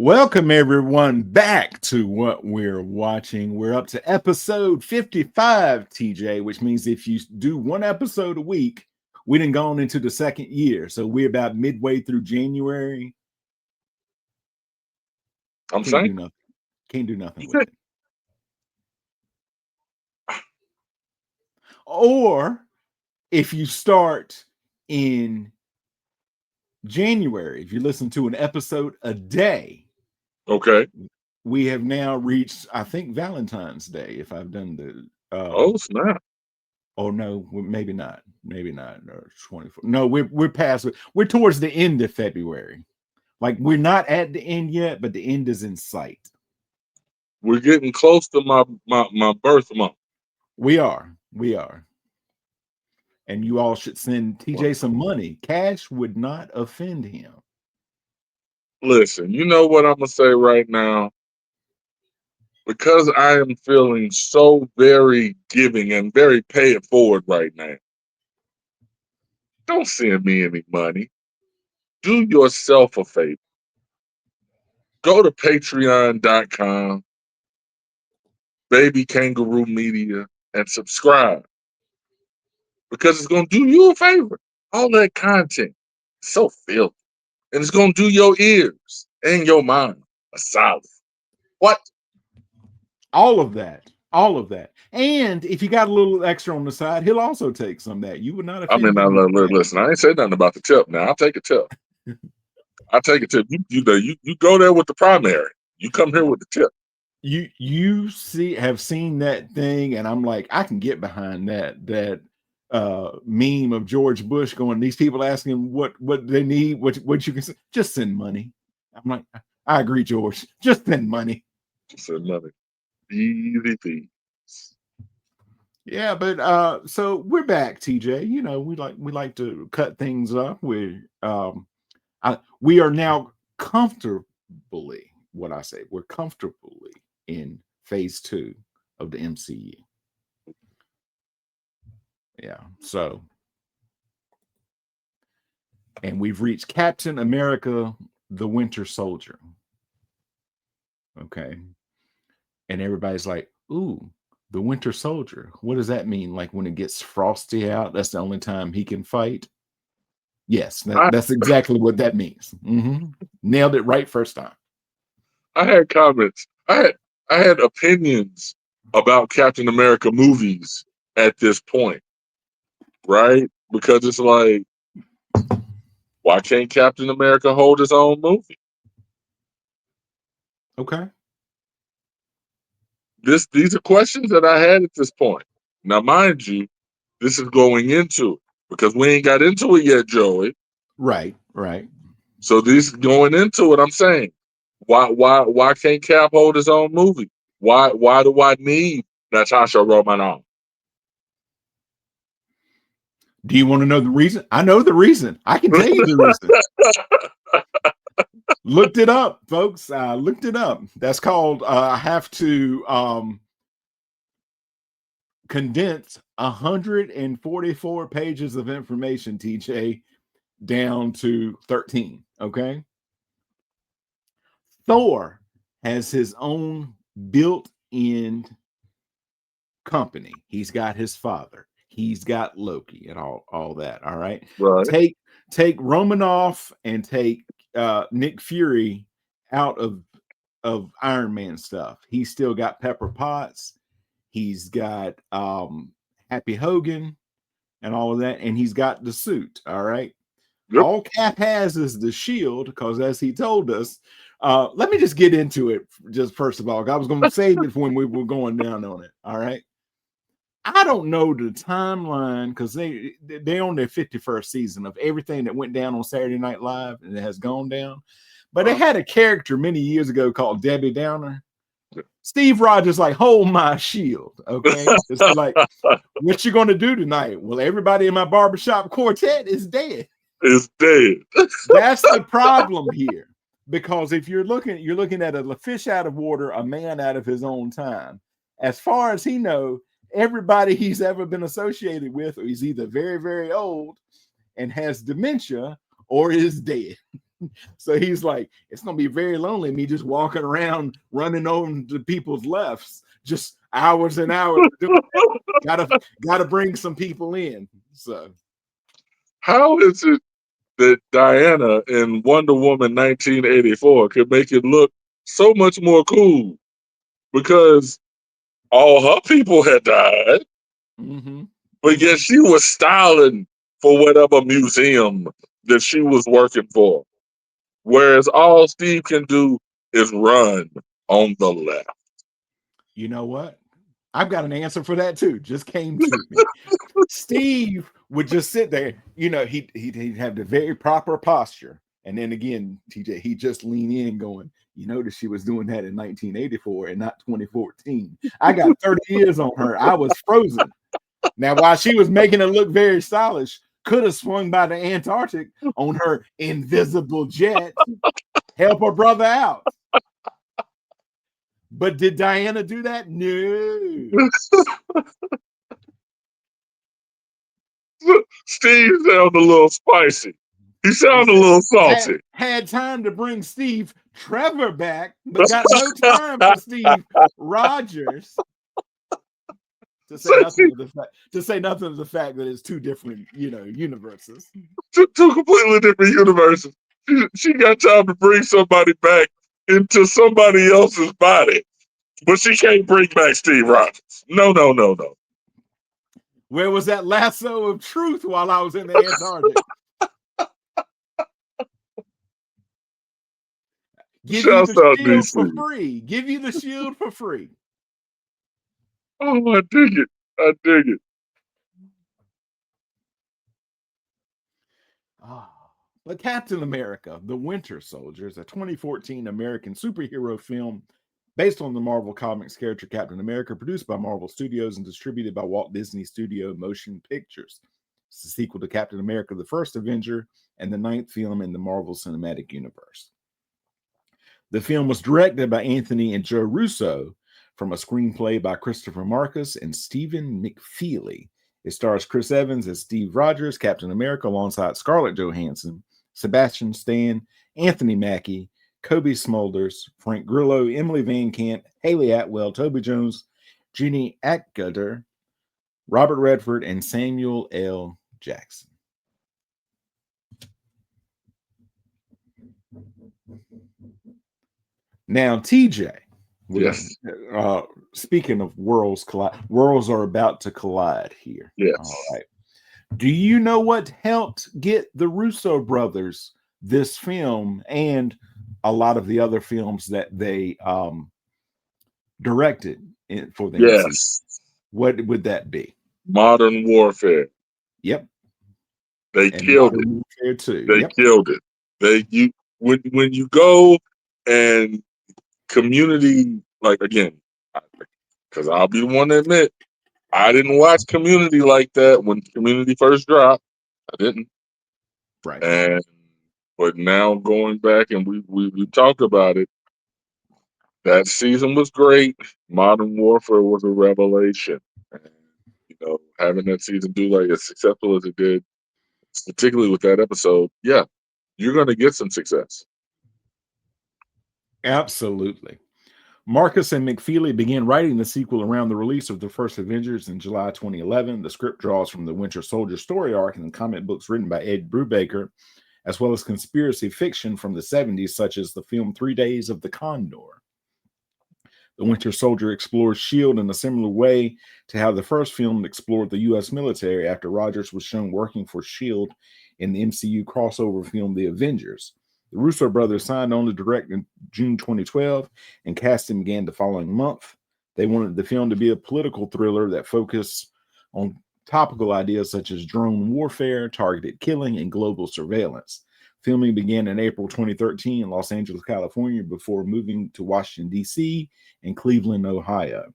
Welcome everyone back to what we're watching. We're up to episode 55, TJ, which means if you do one episode a week, we done gone into the second year. So we're about midway through January. I'm Can't do saying, nothing. Can't do nothing with it. Or if you start in January, if you listen to an episode a day, okay. we have now reached, I think, Valentine's Day. If I've done the, Oh snap! oh no, maybe not. Maybe not. Or 24. No, we're past. We're towards the end of February. Like we're not at the end yet, but the end is in sight. We're getting close to my birth month. We are. We are. And you all should send Wow. TJ some money. Cash would not offend him. Listen, you know what I'm gonna say right now? Because I am feeling so very giving and very pay it forward right now. Don't send me any money. Do yourself a favor. Go to patreon.com, Baby Kangaroo Media, and subscribe. Because it's gonna do you a favor. All that content is so filthy. And it's gonna do your ears and your mind a solid. What? All of that. All of that. And if you got a little extra on the side, he'll also take some of that. You would not I offend mean, him with that. listen. I ain't said nothing about the tip. Now I'll take a tip. I'll take a tip. You go there with the primary. You come here with the tip. You have seen that thing, and I'm like, I can get behind that meme of George Bush going, these people asking what they need, what you can just send money. I'm like, I agree, George. Just send money. Just send money. Easy peasy. Yeah, but so we're back, TJ. You know, we like to cut things up. We are now comfortably, what I say, we're comfortably in phase 2 of the MCU. Yeah, so and we've reached Captain America, the Winter Soldier. Okay. And everybody's like, ooh, the Winter Soldier. What does that mean? Like when it gets frosty out, that's the only time he can fight? Yes, that's exactly what that means. Mm-hmm. Nailed it right first time. I had comments. I had opinions about Captain America movies at this point, right? Because it's like, why can't Captain America hold his own movie? Okay. These are questions that I had at this point. Now, mind you, this is going into it because we ain't got into it yet, Joey. Right, right. So this going into it, I'm saying, why can't Cap hold his own movie? Why do I need Natasha Romanoff? Do you want to know the reason? I know the reason. I can tell you the reason. Looked it up, folks. Looked it up. That's called I have to condense 144 pages of information, TJ, down to 13. Okay. Thor has his own built-in company. He's got his father. He's got Loki and all that. All right. Right. Take Romanoff and take Nick Fury out of Iron Man stuff. He's still got Pepper Potts. He's got Happy Hogan and all of that, and he's got the suit. All right. Yep. All Cap has is the shield, because as he told us, let me just get into it. Just first of all, I was going to save it when we were going down on it. All right. I don't know the timeline because they're on their 51st season of everything that went down on Saturday Night Live and it has gone down. But they had a character many years ago called Debbie Downer. Steve Rogers like, hold my shield. Okay. It's like, what you going to do tonight? Well, everybody in my barbershop quartet is dead. Is dead. That's the problem here. Because if you're looking at a fish out of water, a man out of his own time. As far as he knows, everybody he's ever been associated with is either very, very old and has dementia or is dead. So he's like, it's gonna be very lonely, me just walking around, running over to people's lefts, just hours and hours. Gotta bring some people in. So how is it that Diana in Wonder Woman 1984 could make it look so much more cool? Because all her people had died, but yet she was styling for whatever museum that she was working for. Whereas all Steve can do is run on the left. You know what? I've got an answer for that too. Just came to me. Steve would just sit there. You know, he'd have the very proper posture. And then again, TJ, he just lean in going, you notice she was doing that in 1984 and not 2014. I got 30 years on her. I was frozen. Now, while she was making it look very stylish, could have swung by the Antarctic on her invisible jet, help her brother out. But did Diana do that? No. Steve sounded a little spicy. He sounded a little salty. Had time to bring Steve Trevor back, but got no time for Steve Rogers. To say nothing of the fact that it's two different, universes. Two completely different universes. She got time to bring somebody back into somebody else's body, but she can't bring back Steve Rogers. No. Where was that lasso of truth while I was in the Antarctic? Give you the shield for free. Give you the shield for free. Oh, I dig it. But Captain America, The Winter Soldier, is a 2014 American superhero film based on the Marvel Comics character Captain America, produced by Marvel Studios and distributed by Walt Disney Studio Motion Pictures. It's the sequel to Captain America, the First Avenger, and the 9th film in the Marvel Cinematic Universe. The film was directed by Anthony and Joe Russo from a screenplay by Christopher Marcus and Stephen McFeely. It stars Chris Evans as Steve Rogers, Captain America, alongside Scarlett Johansson, Sebastian Stan, Anthony Mackie, Kobe Smulders, Frank Grillo, Emily Van Camp, Haley Atwell, Toby Jones, Jenny Agutter, Robert Redford, and Samuel L. Jackson. Now, TJ. Yes. Speaking of worlds collide, worlds are about to collide here. Yes. All right. Do you know what helped get the Russo brothers this film and a lot of the other films that they directed for the Yes. MCU? What would that be? Modern Warfare. Yep. They killed it. Warfare too. They killed it. When you go and Community, like, again, because I'll be the one to admit, I didn't watch Community like that when Community first dropped. I didn't. Right. But now going back and we talked about it, that season was great. Modern Warfare was a revelation. And, having that season do like as successful as it did, particularly with that episode, yeah, you're going to get some success. Absolutely. Marcus and McFeely began writing the sequel around the release of the first Avengers in July 2011. The script draws from the Winter Soldier story arc and the comic books written by Ed Brubaker, as well as conspiracy fiction from the 70s, such as the film 3 Days of the Condor. The Winter Soldier explores S.H.I.E.L.D. in a similar way to how the first film explored the U.S. military after Rogers was shown working for S.H.I.E.L.D. in the MCU crossover film The Avengers. The Russo brothers signed on to direct in June 2012, and casting began the following month. They wanted the film to be a political thriller that focused on topical ideas such as drone warfare, targeted killing, and global surveillance. Filming began in April 2013 in Los Angeles, California, before moving to Washington, D.C. and Cleveland, Ohio.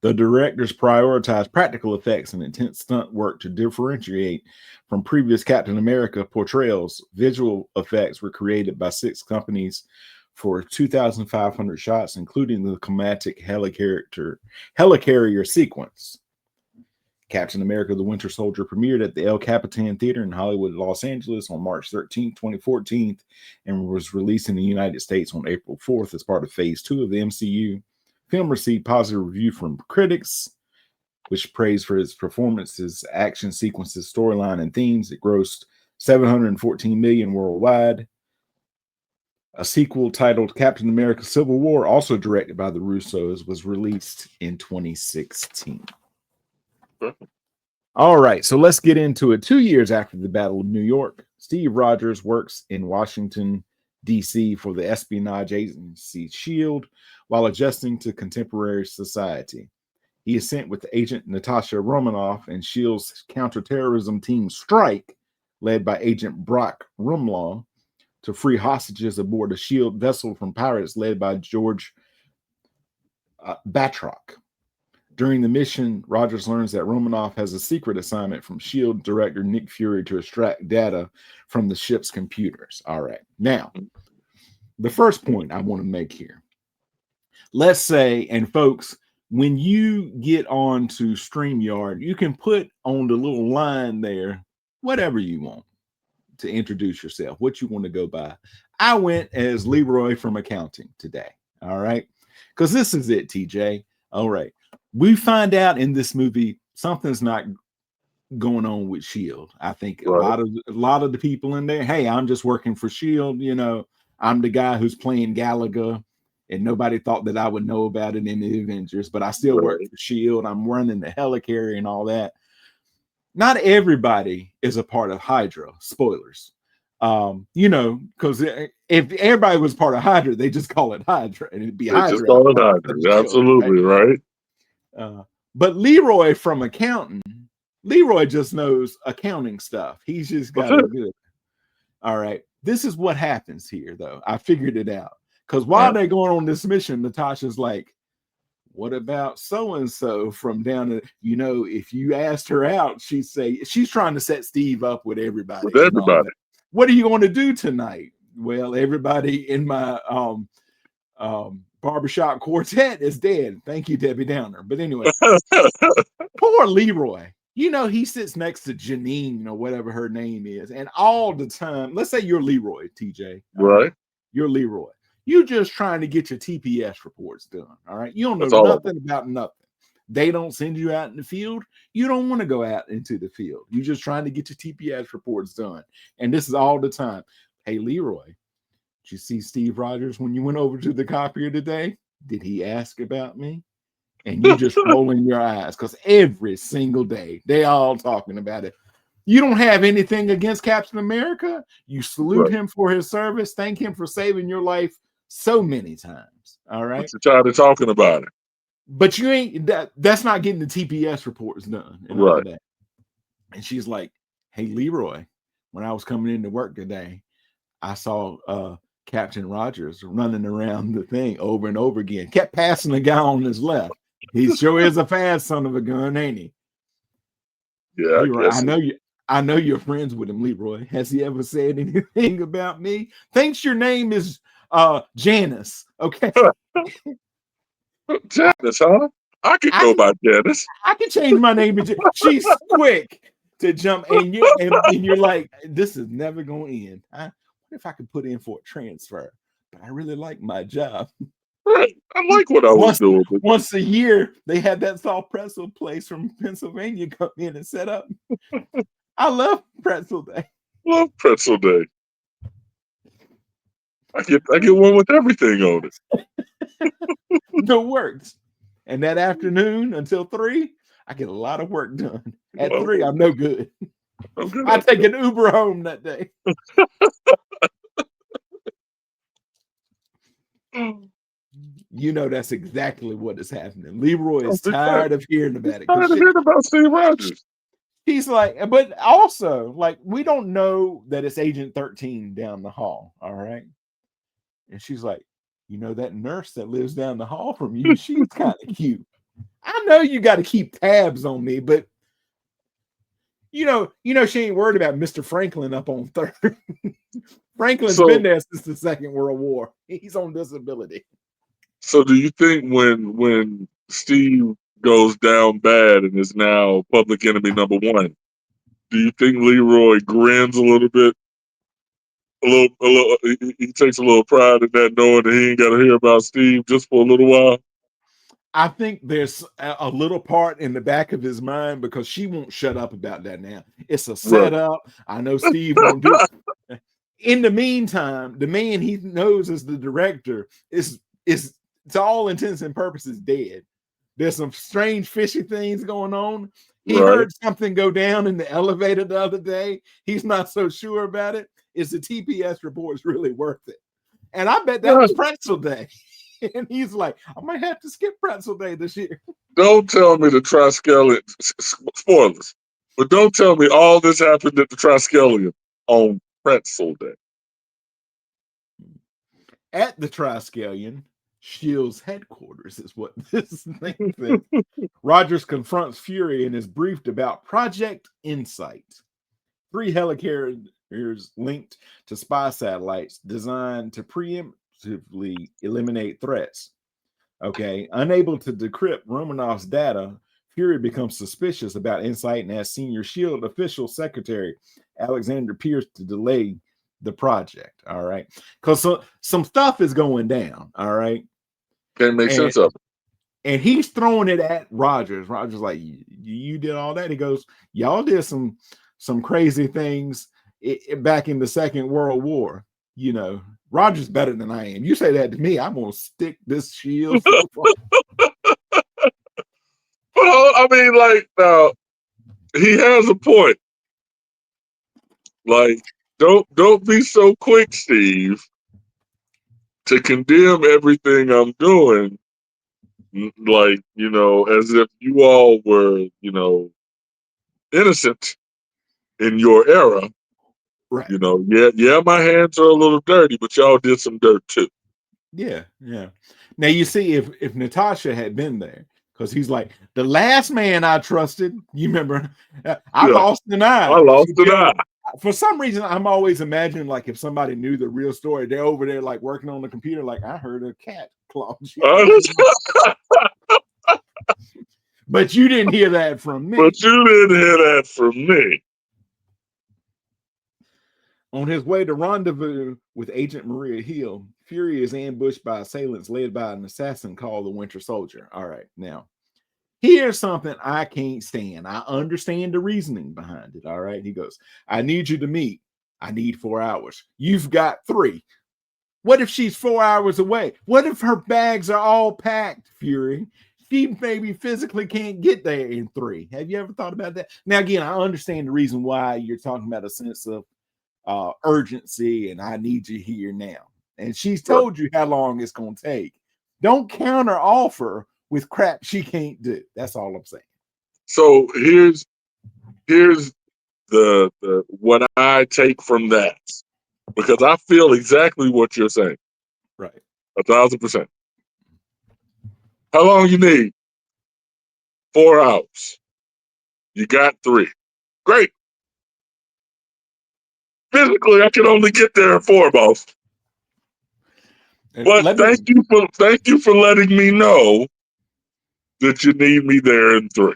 The directors prioritized practical effects and intense stunt work to differentiate from previous Captain America portrayals. Visual effects were created by 6 companies for 2,500 shots, including the climatic helicarrier sequence. Captain America the Winter Soldier premiered at the El Capitan Theater in Hollywood, Los Angeles on March 13th, 2014, and was released in the United States on April 4th as part of Phase 2 of the MCU. Film received positive review from critics, which praised for its performances, action sequences, storyline, and themes. It grossed $714 million worldwide. A sequel titled Captain America Civil War, also directed by the Russos, was released in 2016. All right, so let's get into it. 2 years after the Battle of New York, Steve Rogers works in Washington, D.C. for the espionage agency SHIELD while adjusting to contemporary society. He is sent with Agent Natasha Romanoff and SHIELD's counterterrorism team Strike, led by Agent Brock Rumlaw, to free hostages aboard a SHIELD vessel from pirates led by George Batroc. During the mission, Rogers learns that Romanoff has a secret assignment from SHIELD director Nick Fury to extract data from the ship's computers. All right. Now, the first point I want to make here. Let's say, and folks, when you get on to StreamYard, you can put on the little line there whatever you want to introduce yourself, what you want to go by. I went as Leroy from accounting today. All right. Because this is it, TJ. All right. We find out in this movie something's not going on with SHIELD. I think Right. a lot of the people in there, hey, I'm just working for SHIELD. You know, I'm the guy who's playing Galaga, and nobody thought that I would know about it in the Avengers, but I still work for SHIELD. I'm running the helicarrier and all that. Not everybody is a part of Hydra. Spoilers. You know, because if everybody was part of Hydra, they just call it Hydra, and it'd be They Hydra. just call it Hydra. Absolutely, right? But Leroy from accounting, Leroy just knows accounting stuff. He's just got it good. All right. This is what happens here, though. I figured it out. Because while they're going on this mission, Natasha's like, what about so-and-so from down there? You know, if you asked her out, she'd say, she's trying to set Steve up with everybody. With everybody. What are you going to do tonight? Well, everybody in my barbershop quartet is dead. Thank you, Debbie Downer. But anyway, poor Leroy. You know, he sits next to Janine or whatever her name is. And all the time, let's say you're Leroy, TJ. Right. You're Leroy. You're just trying to get your TPS reports done. All right. You don't know nothing about nothing. They don't send you out in the field. You don't want to go out into the field. You're just trying to get your TPS reports done. And this is all the time. Hey, Leroy, did you see Steve Rogers when you went over to the copier today? Did he ask about me? And you just rolling your eyes because every single day they all talking about it. You don't have anything against Captain America. You salute him for his service. Thank him for saving your life so many times. All right. But you're tired of talking about it. But you ain't that's not getting the TPS reports done. And all that. And she's like, hey, Leroy, when I was coming into work today, I saw Captain Rogers running around the thing over and over again. Kept passing the guy on his left. He sure is a fast son of a gun, ain't he? Yeah, Leroy, I know you're friends with him, Leroy. Has he ever said anything about me? Thinks your name is Janice. Okay. Janice, huh? I could go by Janice. I can change my name to Janice. She's quick to jump, and you're like, this is never going to end. What if I could put in for a transfer? But I really like my job. Right. I like what I was doing. Once a year, they had that soft pretzel place from Pennsylvania come in and set up. I love pretzel day. Love pretzel day. I get one with everything on it. It works. And that afternoon until 3, I get a lot of work done. At 3, I'm no good. I take an Uber home that day. You know that's exactly what is happening. Leroy is tired of hearing about it. Tired of hearing about Steve Rogers. He's like, but also, like, we don't know that it's Agent 13 down the hall. All right. And she's like, you know, that nurse that lives down the hall from you, she's kind of cute. I know you got to keep tabs on me, but you know, she ain't worried about Mr. Franklin up on 3rd. Franklin's been there since the Second World War. He's on disability. So do you think when Steve goes down bad and is now public enemy number one, do you think Leroy grins a little bit? He takes a little pride in that, knowing that he ain't got to hear about Steve just for a little while. I think there's a little part in the back of his mind because she won't shut up about that now. It's a setup. Right. I know Steve won't do it. In the meantime, the man he knows as the director is to all intents and purposes dead. There's some strange fishy things going on. He heard something go down in the elevator the other day. He's not so sure about it. Is the TPS reports really worth it? And I bet that was pretzel day. And he's like, I might have to skip pretzel day this year. Don't tell me the Triskelion, spoilers, but don't tell me all this happened at the Triskelion on pretzel day. At the Triskelion, S.H.I.E.L.D.'s headquarters is what this thing says. Rogers confronts Fury and is briefed about Project Insight. 3 helicarriers linked to spy satellites designed to preemptively eliminate threats. Okay, unable to decrypt Romanoff's data, Fury becomes suspicious about Insight and asks senior S.H.I.E.L.D. official secretary Alexander Pierce to delay the project. All right, because some stuff is going down. All right, can't make sense of it. And he's throwing it at Rogers. Rogers like, you did all that. He goes, y'all did some crazy things back in the Second World War. You know, Rogers better than I am. You say that to me, I'm gonna stick this shield. But I mean, like, now he has a point. Like, don't be so quick, Steve, to condemn everything I'm doing. Like, you know, as if you all were, you know, innocent in your era. Right. You know, yeah, my hands are a little dirty, but y'all did some dirt too. Yeah. Now you see, if Natasha had been there, because he's like, the last man I trusted, you remember, I lost an eye. I lost an eye. For some reason, I'm always imagining like if somebody knew the real story, they're over there like working on the computer, like I heard a cat claw. But you didn't hear that from me. On his way to rendezvous with Agent Maria Hill, Fury is ambushed by assailants led by an assassin called the Winter Soldier. All right, now, here's something I can't stand. I understand the reasoning behind it. All right, he goes, I need you to meet. I need 4 hours. You've got 3. What if she's 4 hours away? What if her bags are all packed, Fury? She maybe physically can't get there in 3. Have you ever thought about that? Now, again, I understand the reason why you're talking about a sense of urgency and I need you here now. And she's told you how long it's going to take. Don't counter offer with crap she can't do. That's all I'm saying. So here's the what I take from that, because I feel exactly what you're saying. Right. 1,000%. How long you need? 4 hours. You got 3. Great. Physically, I can only get there in 4, boss. But thank you for letting me know that you need me there in 3.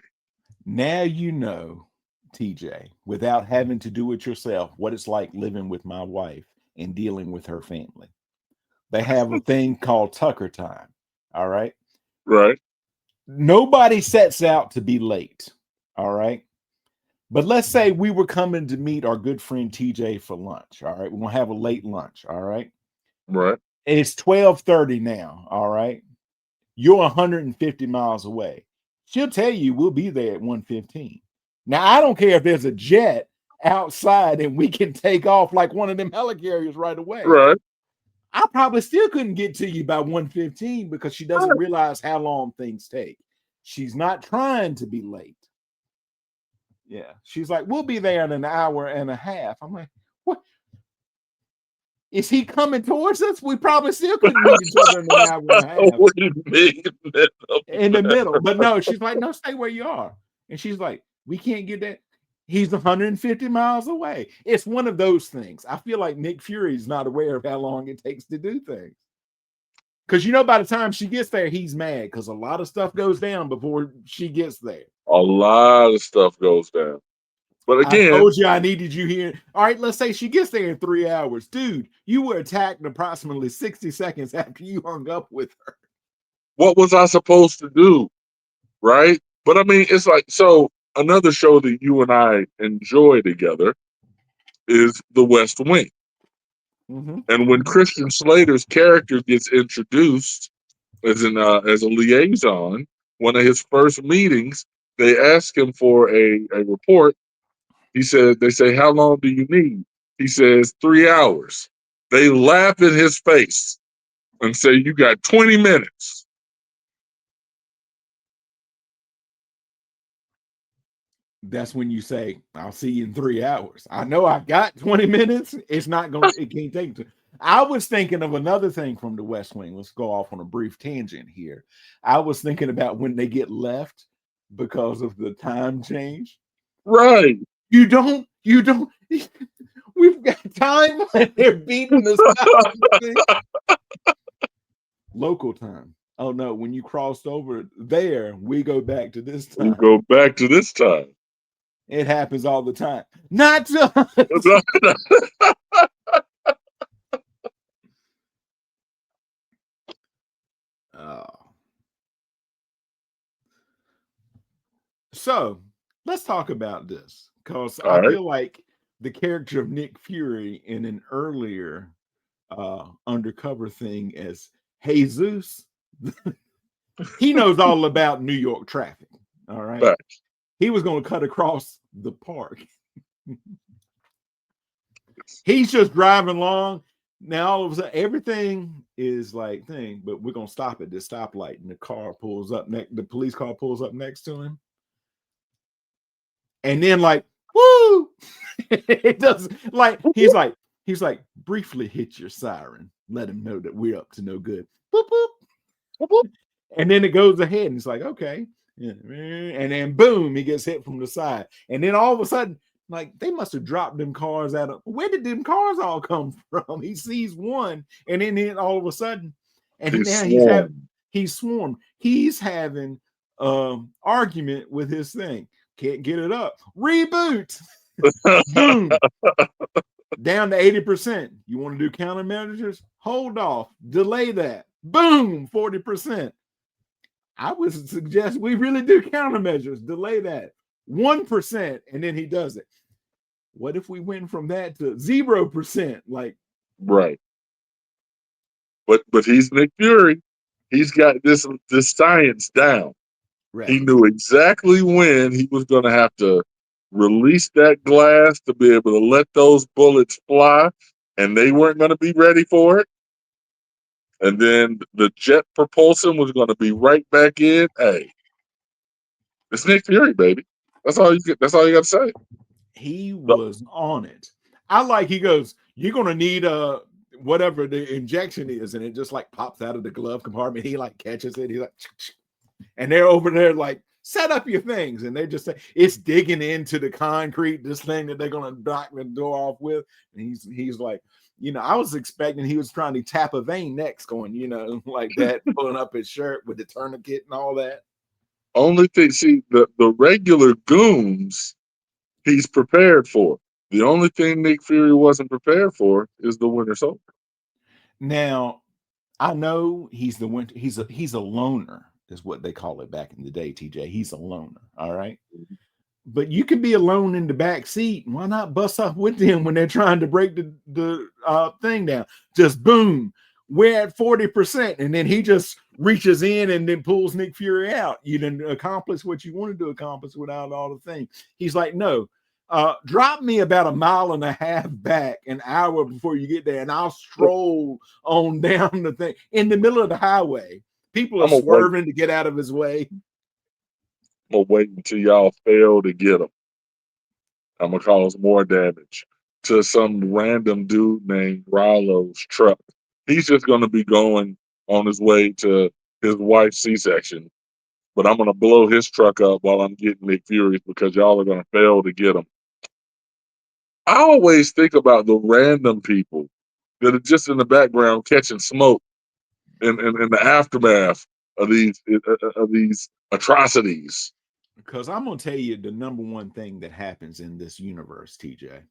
Now you know, TJ, without having to do it yourself, what it's like living with my wife and dealing with her family. They have a thing called Tucker time. All right. Right. Nobody sets out to be late. All right. But let's say we were coming to meet our good friend TJ for lunch. All right. We're going to have a late lunch. All right. Right. It's 12:30 now. All right. You're 150 miles away. She'll tell you we'll be there at 1:15. Now, I don't care if there's a jet outside and we can take off like one of them helicarriers right away. Right. I probably still couldn't get to you by 1:15 because she doesn't realize how long things take. She's not trying to be late. Yeah. She's like, we'll be there in an hour and a half. I'm like, what? Is he coming towards us? We probably still couldn't meet each other in an hour and a half. What do you mean? In the middle. But no, she's like, no, stay where you are. And she's like, we can't get that. He's 150 miles away. It's one of those things. I feel like Nick Fury is not aware of how long it takes to do things. Because you know, by the time she gets there, he's mad because a lot of stuff goes down before she gets there. A lot of stuff goes down. But I again, told you I needed you here. All right, let's say she gets there in 3 hours. Dude, you were attacked approximately 60 seconds after you hung up with her. what was I supposed to do? Right? But I mean, it's like, so another show that you and I enjoy together is The West Wing. Mm-hmm. And when Christian Slater's character gets introduced as a liaison, one of his first meetings, they ask him for a report. They say, how long do you need? He says 3 hours. They laugh in his face and say, you got 20 minutes. That's when you say, I'll see you in 3 hours. I know I got 20 minutes. It's not going to, it can't take it. I was thinking of another thing from the West Wing. Let's go off on a brief tangent here. I was thinking about when they get left because of the time change. Right. You don't, we've got time when they're beating us up. Local time. Oh no, when you crossed over there, we go back to this time. We go back to this time. It happens all the time. Not to us. So let's talk about this because I feel like the character of Nick Fury in an earlier undercover thing as Jesus, he knows all about New York traffic. All right. Facts. He was going to cut across the park. He's just driving along. Now all of a sudden, everything is like thing, but we're gonna stop at this stoplight, and the car pulls up next. The police car pulls up next to him, and then like, woo! It does like he's like briefly hit your siren, let him know that we're up to no good. Boop, boop. Boop, boop. And then it goes ahead, and it's like, okay, yeah. And then boom, he gets hit from the side, and then all of a sudden. Like they must have dropped them cars out of where did them cars all come from? He sees one, and then all of a sudden, and he's swarmed. He's having argument with his thing. Can't get it up. Reboot. Boom. Down to 80%. You want to do countermeasures? Hold off. Delay that. Boom. 40%. I would suggest we really do countermeasures. Delay that. 1%, and then he does it. What if we went from that to 0%? Like, right. But he's Nick Fury. He's got this science down. Right. He knew exactly when he was going to have to release that glass to be able to let those bullets fly, and they weren't going to be ready for it. And then the jet propulsion was going to be right back in. Hey, it's Nick Fury, baby. That's all you get. That's all you got to say. He was on it. I like. He goes, "You're going to need whatever the injection is," and it just like pops out of the glove compartment. He like catches it. He's like, and they're over there like, set up your things, and they just say it's digging into the concrete. This thing that they're going to knock the door off with, and he's like. You know, I was expecting he was trying to tap a vein next, going, you know, like that, pulling up his shirt with the tourniquet and all that. Only thing, see, the regular goons, he's prepared for. The only thing Nick Fury wasn't prepared for is the Winter Soldier. Now, I know he's the winter. He's a loner, is what they call it back in the day. TJ, he's a loner. All right. Mm-hmm. But you can be alone in the back seat. Why not bust up with them when they're trying to break the thing down? Just boom, we're at 40%, and then he just reaches in and then pulls Nick Fury out. You didn't accomplish what you wanted to accomplish without all the things. He's like, no, drop me about 1.5 miles back, an hour before you get there, and I'll stroll on down the thing in the middle of the highway. People are swerving to get out of his way. I'm gonna wait until y'all fail to get him. I'm gonna cause more damage to some random dude named Rollo's truck. He's just gonna be going on his way to his wife's C-section, but I'm gonna blow his truck up while I'm getting Nick Fury because y'all are gonna fail to get him. I always think about the random people that are just in the background catching smoke in the aftermath of these atrocities. Because I'm gonna tell you the number one thing that happens in this universe, TJ.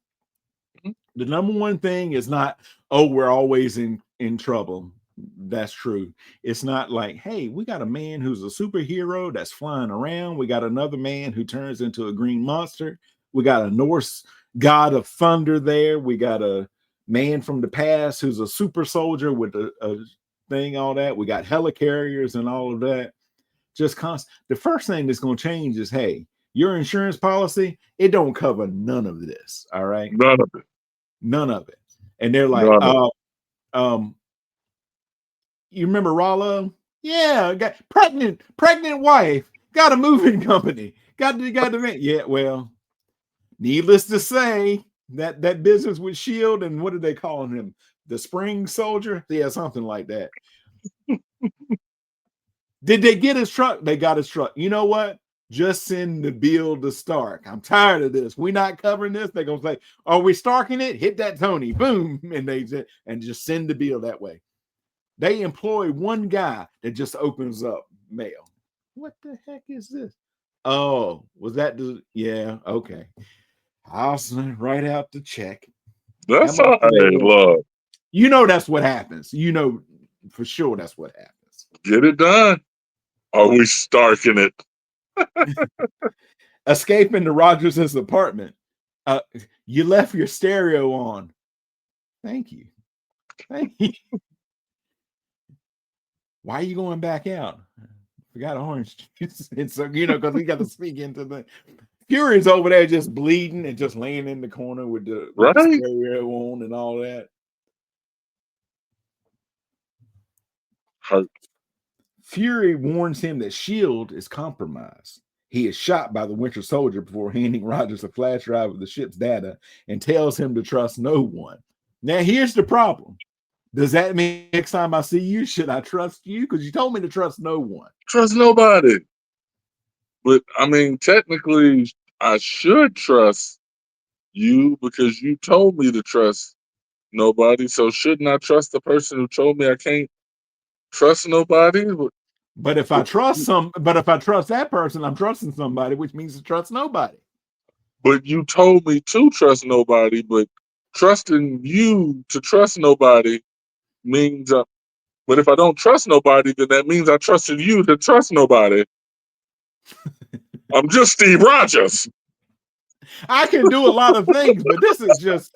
The number one thing is not, oh, we're always in trouble. That's true. It's not like, hey, we got a man who's a superhero that's flying around. We got another man who turns into a green monster. We got a Norse god of thunder there. We got a man from the past who's a super soldier with a thing, all that. We got helicarriers and all of that. Just constant. The first thing that's going to change is, hey, your insurance policy, it don't cover none of this. All right. None of it. None of it. And they're like, you remember Rollo? Yeah, got pregnant wife, got a moving company, got the yeah. Well, needless to say, that business with Shield and what are they calling him? The Spring Soldier? Yeah, something like that. Did they get his truck? They got his truck. You know what? Just send the bill to Stark. I'm tired of this. We're not covering this. They're gonna say, "Are we Starking it? Hit that Tony." Boom, and just send the bill that way. They employ one guy that just opens up mail. What the heck is this? Oh, was that the? Yeah, okay. I'll write out the check. That's all right, love. You know that's what happens. You know for sure that's what happens. Get it done. Are we Starking it? Escaping to Rogers' apartment. You left your stereo on. Thank you. Why are you going back out? We got orange juice. And so, because we got to speak into the Fury's over there just bleeding and just laying in the corner with the stereo on and all that. Hurt. Fury warns him that Shield is compromised. He is shot by the Winter Soldier before handing Rogers a flash drive of the ship's data and tells him to trust no one. Now, here's the problem. Does that mean next time I see you, should I trust you? Because you told me to trust no one. Trust nobody. But, I mean, technically, I should trust you because you told me to trust nobody. So shouldn't I trust the person who told me I can't trust nobody? But if I trust that person, I'm trusting somebody, which means to trust nobody. But you told me to trust nobody, but trusting you to trust nobody means, but if I don't trust nobody, then that means I trusted you to trust nobody. I'm just Steve Rogers. I can do a lot of things, but this is just,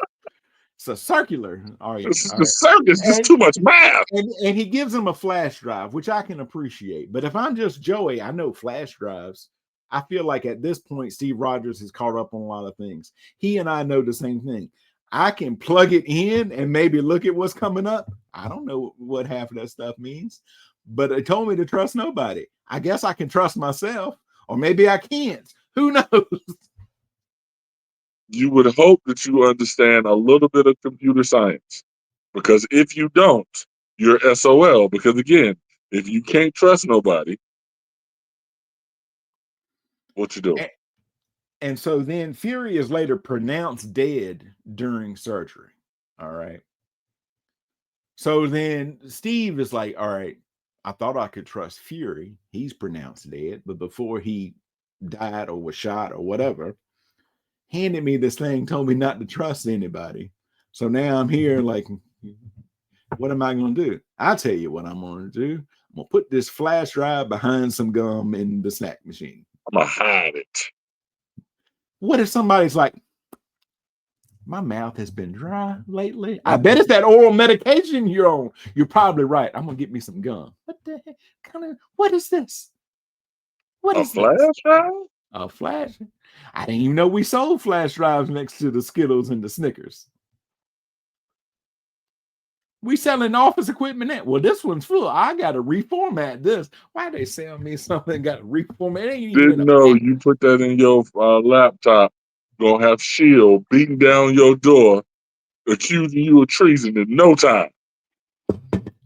it's a circular argument. This is the circus, just too much math. And he gives him a flash drive, which I can appreciate. But if I'm just Joey, I know flash drives. I feel like at this point, Steve Rogers is caught up on a lot of things. He and I know the same thing. I can plug it in and maybe look at what's coming up. I don't know what half of that stuff means, but it told me to trust nobody. I guess I can trust myself, or maybe I can't. Who knows? You would hope that you understand a little bit of computer science, because if you don't, you're SOL. Because again, if you can't trust nobody, what you do? And so then Fury is later pronounced dead during surgery. All right. So then Steve is like, all right, I thought I could trust Fury. He's pronounced dead, but before he died or was shot or whatever, handed me this thing, told me not to trust anybody. So now I'm here like, what am I going to do? I'll tell you what I'm going to do. I'm going to put this flash drive behind some gum in the snack machine. I'm going to hide it. What if somebody's like, my mouth has been dry lately? I bet it's that oral medication you're on. You're probably right. I'm going to get me some gum. What the heck? What is this? What is flash drive? A flash? I didn't even know we sold flash drives next to the Skittles and the Snickers. We selling office equipment now. Well, this one's full. I got to reformat this. Why they sell me something got to reformat? Didn't know you put that in your laptop. Gonna have Shield beating down your door, accusing you of treason in no time.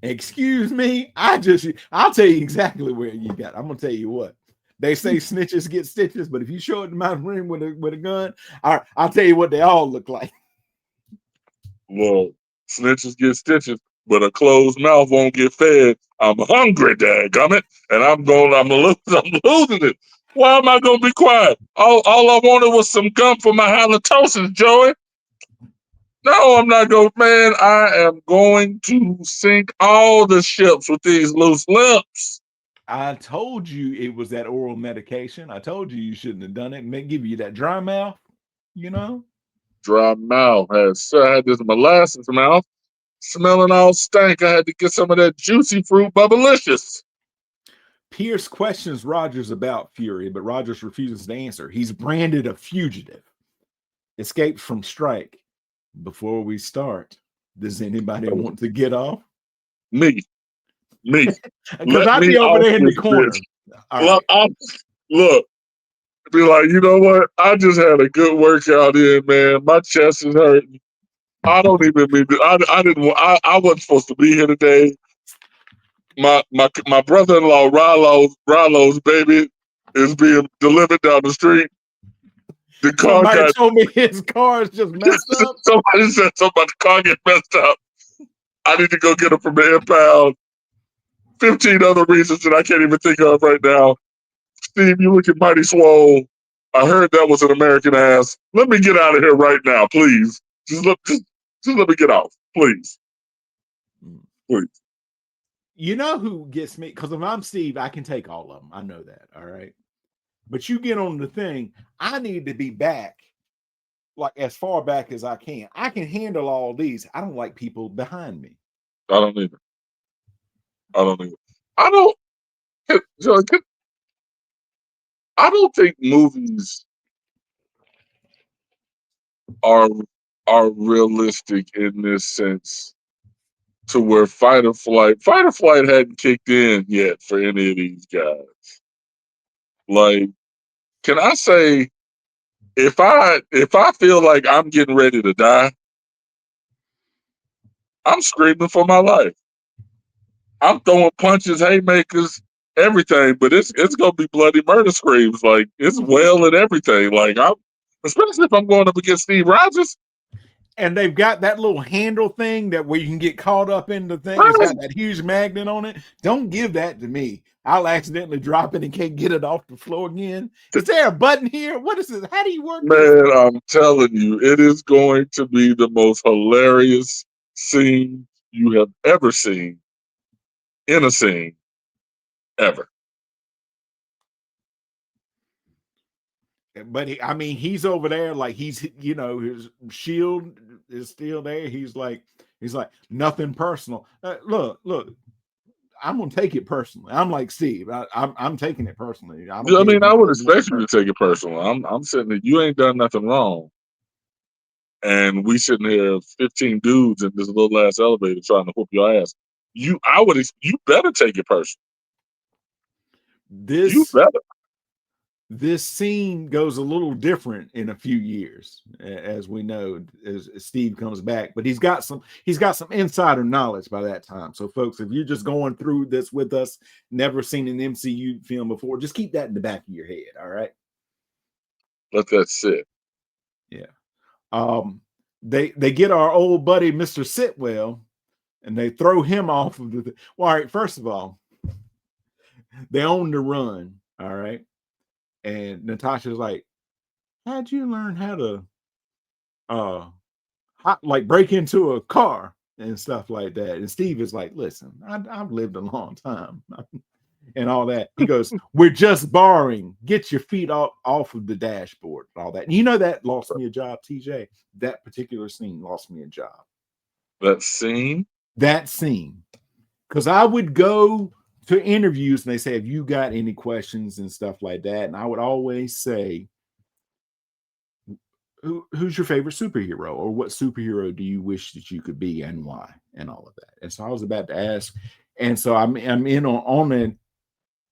Excuse me. I'll tell you exactly where you got. I'm gonna tell you what. They say snitches get stitches, but if you show it in my room with a gun, I'll tell you what they all look like. Well, snitches get stitches. but a closed mouth won't get fed. I'm hungry, dadgummit, and I'm losing it. Why am I gonna be quiet? All I wanted was some gum for my halitosis, Joey. No, I'm not going, man. I am going to sink all the ships with these loose lips. I told you it was that oral medication. I told you shouldn't have done it. It may give you that dry mouth, you know? Dry mouth. I had this molasses mouth, smelling all stank. I had to get some of that juicy fruit bubblicious. Pierce questions Rogers about Fury, but Rogers refuses to answer. He's branded a fugitive. Escapes from strike. Before we start, does anybody want to get off? Me. Because I'd be over there in the corner. Look, be like, you know what? I just had a good workout in, man. My chest is hurting. I don't even mean to, I wasn't supposed to be here today. My brother-in-law Rallo's baby is being delivered down the street. The car Somebody told me his car is just messed up. Somebody said something about the car get messed up. I need to go get him from the impound. 15 other reasons that I can't even think of right now. Steve, you looking mighty swole. I heard that was an American ass. Let me get out of here right now, please. Just let me get off, please. Please. You know who gets me? Because if I'm Steve, I can take all of them. I know that. All right. But you get on the thing, I need to be back, like as far back as I can. I can handle all these. I don't like people behind me. I don't either. I don't think movies are realistic in this sense, to where fight or flight hadn't kicked in yet for any of these guys. Like, can I say, if I feel like I'm getting ready to die, I'm screaming for my life. I'm throwing punches, haymakers, everything, but it's gonna be bloody murder screams. Like, it's well and everything. Like, especially if I'm going up against Steve Rogers. And they've got that little handle thing that where you can get caught up in the thing. It's got that huge magnet on it. Don't give that to me. I'll accidentally drop it and can't get it off the floor again. Is there a button here? What is this? How do you work Man, this? I'm telling you, it is going to be the most hilarious scene you have ever seen in a scene ever. But he's over there like he's, his shield is still there. He's like nothing personal. Look, I'm gonna take it personally. I'm like Steve. I'm taking it personally. I would expect you to take it personal. I'm sitting there. You ain't done nothing wrong, and we sitting here, 15 dudes in this little ass elevator trying to whoop your ass. You better take it personal. You better. This scene goes a little different in a few years, as we know, as Steve comes back. But he's got some insider knowledge by that time. So, folks, if you're just going through this with us, never seen an MCU film before, just keep that in the back of your head. All right. Let that sit. Yeah. They get our old buddy Mr. Sitwell, and they throw him off of the. Well, all right. First of all, they own the run. All right. And Natasha's like, how'd you learn how to break into a car and stuff like that? And Steve is like, listen, I've lived a long time and all that. He goes, we're just borrowing. Get your feet off of the dashboard and all that. And that lost me a job, TJ. That particular scene lost me a job. That scene? That scene. Because I would go to interviews and they say, have you got any questions and stuff like that? And I would always say, who's your favorite superhero, or what superhero do you wish that you could be and why, and all of that. And so I was about to ask, and so I'm in on an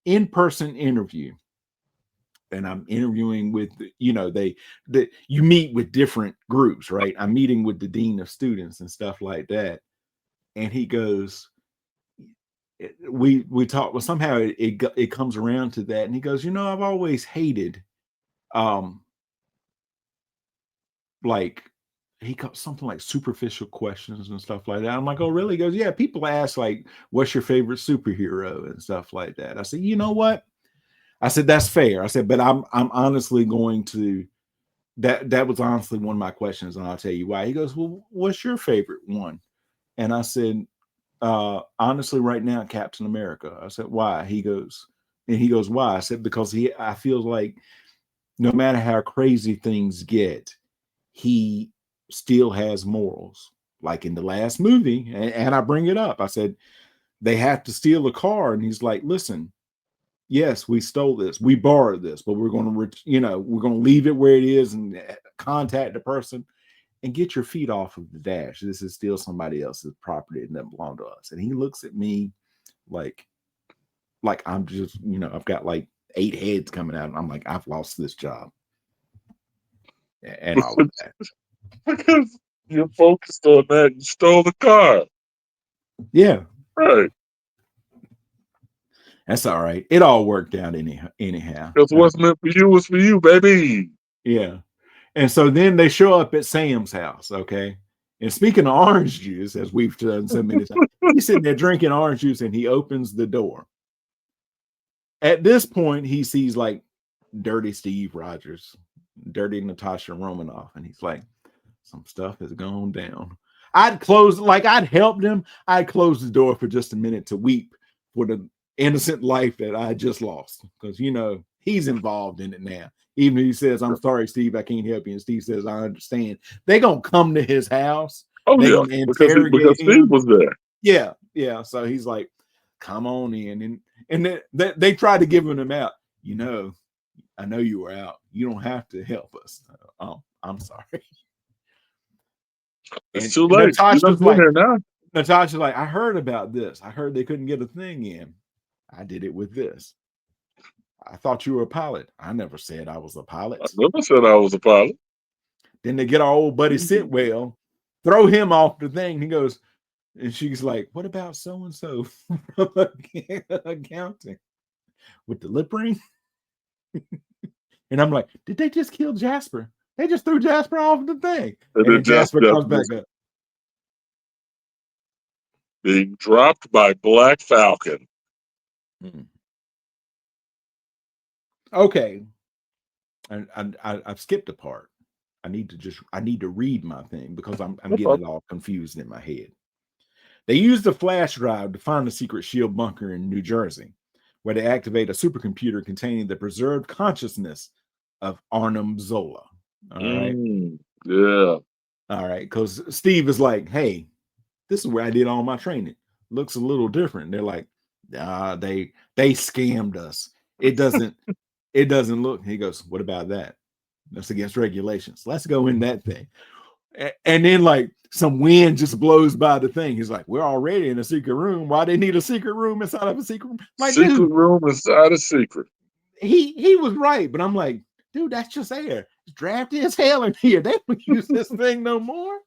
in-person interview, and I'm interviewing with, you meet with different groups, right? I'm meeting with the dean of students and stuff like that. And he goes, we talk, well, somehow it comes around to that. And he goes, I've always hated, like, he got something like superficial questions and stuff like that. I'm like, oh, really? He goes, yeah, people ask, like, what's your favorite superhero and stuff like that. I said, you know what? I said, that's fair. I said, but I'm honestly going to that was honestly one of my questions, and I'll tell you why. He goes, well, what's your favorite one? And I said, honestly, right now, Captain America. I said, why? He goes, why? I said, because I feel like no matter how crazy things get, he still has morals. Like in the last movie, and I bring it up. I said, they have to steal a car, and he's like, listen, yes, we stole this, we borrowed this, but we're going to, we're going to leave it where it is and contact the person and get your feet off of the dash. This is still somebody else's property and doesn't belong to us. And he looks at me like I'm just, I've got like 8 heads coming out, and I'm like, I've lost this job and all of that. Because you're focused on that. You stole the car. Yeah. Right. That's all right. It all worked out anyhow. Because what's meant for you was for you, baby. Yeah. And so then they show up at Sam's house, okay? And speaking of orange juice, as we've done so many times, he's sitting there drinking orange juice, and he opens the door. At this point, he sees like dirty Steve Rogers, dirty Natasha Romanoff, and he's like, some stuff has gone down. I'd helped him. I'd close the door for just a minute to weep for the innocent life that I just lost, because he's involved in it now. Even if he says, I'm sorry, Steve, I can't help you, and Steve says, I understand, they're gonna come to his house. Oh, they're yeah, gonna interrogate because him. Steve was there. Yeah. So he's like, come on in. And they tried to give him out. I know you were out. You don't have to help us. Oh, I'm sorry. It's too late. Natasha's like, I heard about this. I heard they couldn't get a thing in. I did it with this. I thought you were a pilot. I never said I was a pilot. I never said I was a pilot. Then they get our old buddy Sitwell, throw him off the thing. He goes, and she's like, what about so-and-so from accounting with the lip ring? And I'm like, did they just kill Jasper? They just threw Jasper off the thing. And then Jasper comes back up. Being dropped by Black Falcon. Okay. And I've skipped a part. I need to read my thing because I'm getting it all confused in my head. They used a flash drive to find the secret SHIELD bunker in New Jersey, where they activate a supercomputer containing the preserved consciousness of Arnim Zola. All right. Yeah. All right. Because Steve is like, hey, this is where I did all my training. Looks a little different. They're like, they scammed us. It doesn't look. He goes, what about that? That's against regulations. Let's go in that thing. And then like some wind just blows by the thing. He's like, we're already in a secret room. Why they need a secret room inside of a secret room? Like, secret room inside a secret. He was right, but I'm like, dude, that's just air. It's drafty as hell in here. They don't use this thing no more.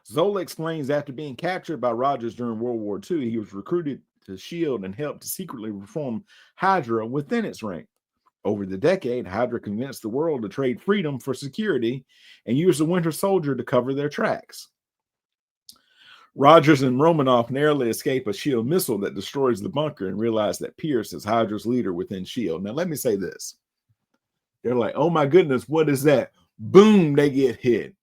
Zola explains after being captured by Rogers during World War II, he was recruited to SHIELD and helped to secretly reform Hydra within its ranks. Over the decade, Hydra convinced the world to trade freedom for security and use the Winter Soldier to cover their tracks. Rogers and Romanoff narrowly escape a SHIELD missile that destroys the bunker and realize that Pierce is Hydra's leader within SHIELD. Now, let me say this. They're like, oh my goodness, what is that? Boom, they get hit.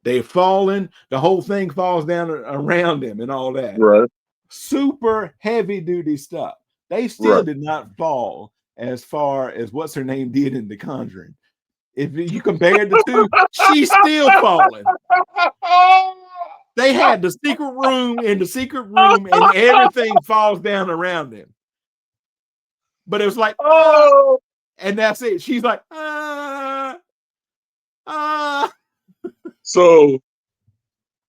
They've fallen. The whole thing falls down around them and all that. Right. Super heavy-duty stuff. They still did not fall as far as what's her name did in The Conjuring. If you compare the two, she's still falling. They had the secret room and and everything falls down around them. But it was like, and that's it. She's like, So,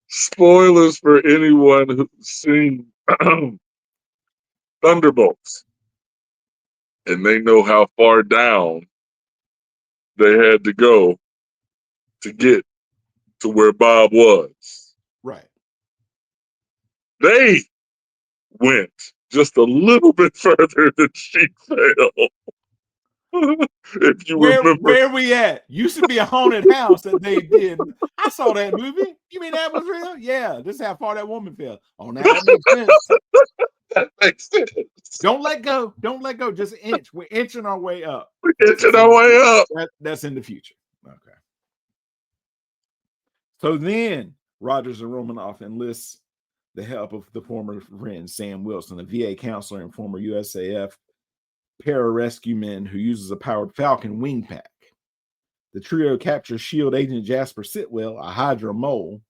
spoilers for anyone who's seen Thunderbolts, and they know how far down they had to go to get to where Bob was. Right. They went just a little bit further than she fell. If you remember, where we at? Used to be a haunted house that they did. I saw that movie. You mean that was real? Yeah, this is how far that woman fell. Oh, now that makes sense. that makes sense. Don't let go. Don't let go. Just inch. We're inching our way up. We're inching our way up. That's in the future. Okay. So then Rogers and Romanoff enlists the help of the former friend Sam Wilson, a VA counselor and former USAF pararescue man who uses a powered Falcon wing pack. The trio captures SHIELD agent Jasper Sitwell, a Hydra mole,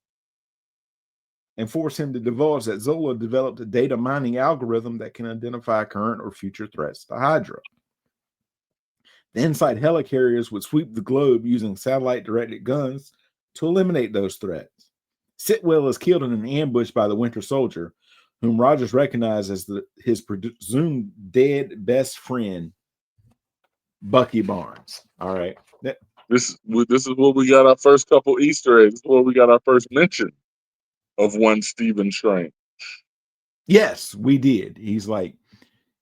and force him to divulge that Zola developed a data mining algorithm that can identify current or future threats to Hydra. The Insight helicarriers would sweep the globe using satellite-directed guns to eliminate those threats. Sitwell is killed in an ambush by the Winter Soldier, whom Rogers recognized as his presumed dead best friend, Bucky Barnes. All right. This is where we got our first couple Easter eggs. This is where we got our first mention of one Stephen Strange. Yes, we did. He's like,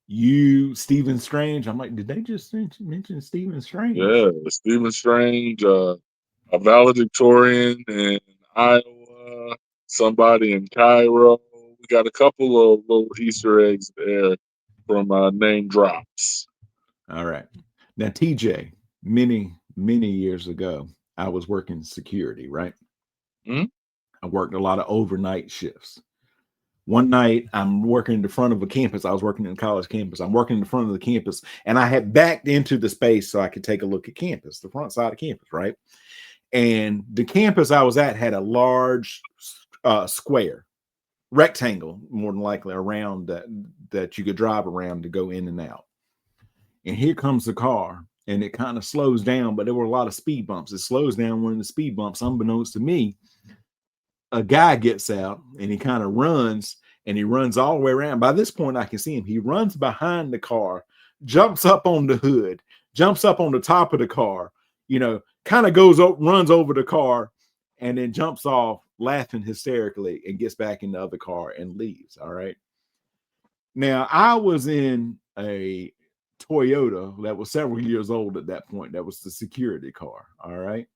you, Stephen Strange. I'm like, did they just mention Stephen Strange? Yeah, Stephen Strange, a valedictorian in Iowa, somebody in Cairo. We got a couple of little Easter eggs there from name drops. All right. Now, TJ, many years ago, I was working security, right? Mm-hmm. I worked a lot of overnight shifts. One night, I'm working in the front of a campus. I was working in a college campus. I'm working in the front of the campus, and I had backed into the space so I could take a look at campus, the front side of campus, right? And the campus I was at had a large square, rectangle, more than likely, around that you could drive around to go in and out. And here comes the car, and it kind of slows down, but there were a lot of speed bumps. It slows down one of the speed bumps. Unbeknownst to me, a guy gets out, and he kind of runs, and he runs all the way around. By this point, I can see him. He runs behind the car, jumps up on the hood, jumps up on the top of the car, kind of runs over the car, and then jumps off laughing hysterically and gets back in the other car and leaves. All right. Now, I was in a Toyota that was several years old at that point. That was the security car. All right.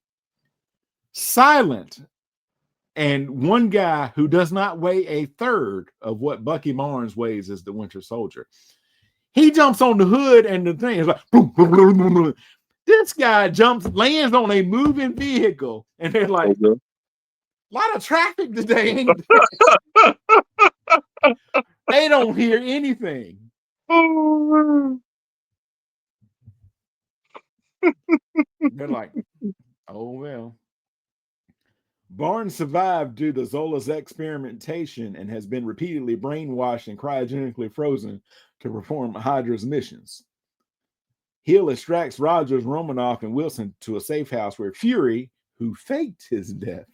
Silent. And one guy who does not weigh a third of what Bucky Barnes weighs as the Winter Soldier. He jumps on the hood, and the thing is like, boom, boom, boom, boom, boom. This guy lands on a moving vehicle, and they're like, okay. A lot of traffic today, ain't there? They don't hear anything. They're like, oh, well. Barnes survived due to Zola's experimentation and has been repeatedly brainwashed and cryogenically frozen to perform Hydra's missions. Hill extracts Rogers, Romanoff, and Wilson to a safe house where Fury, who faked his death,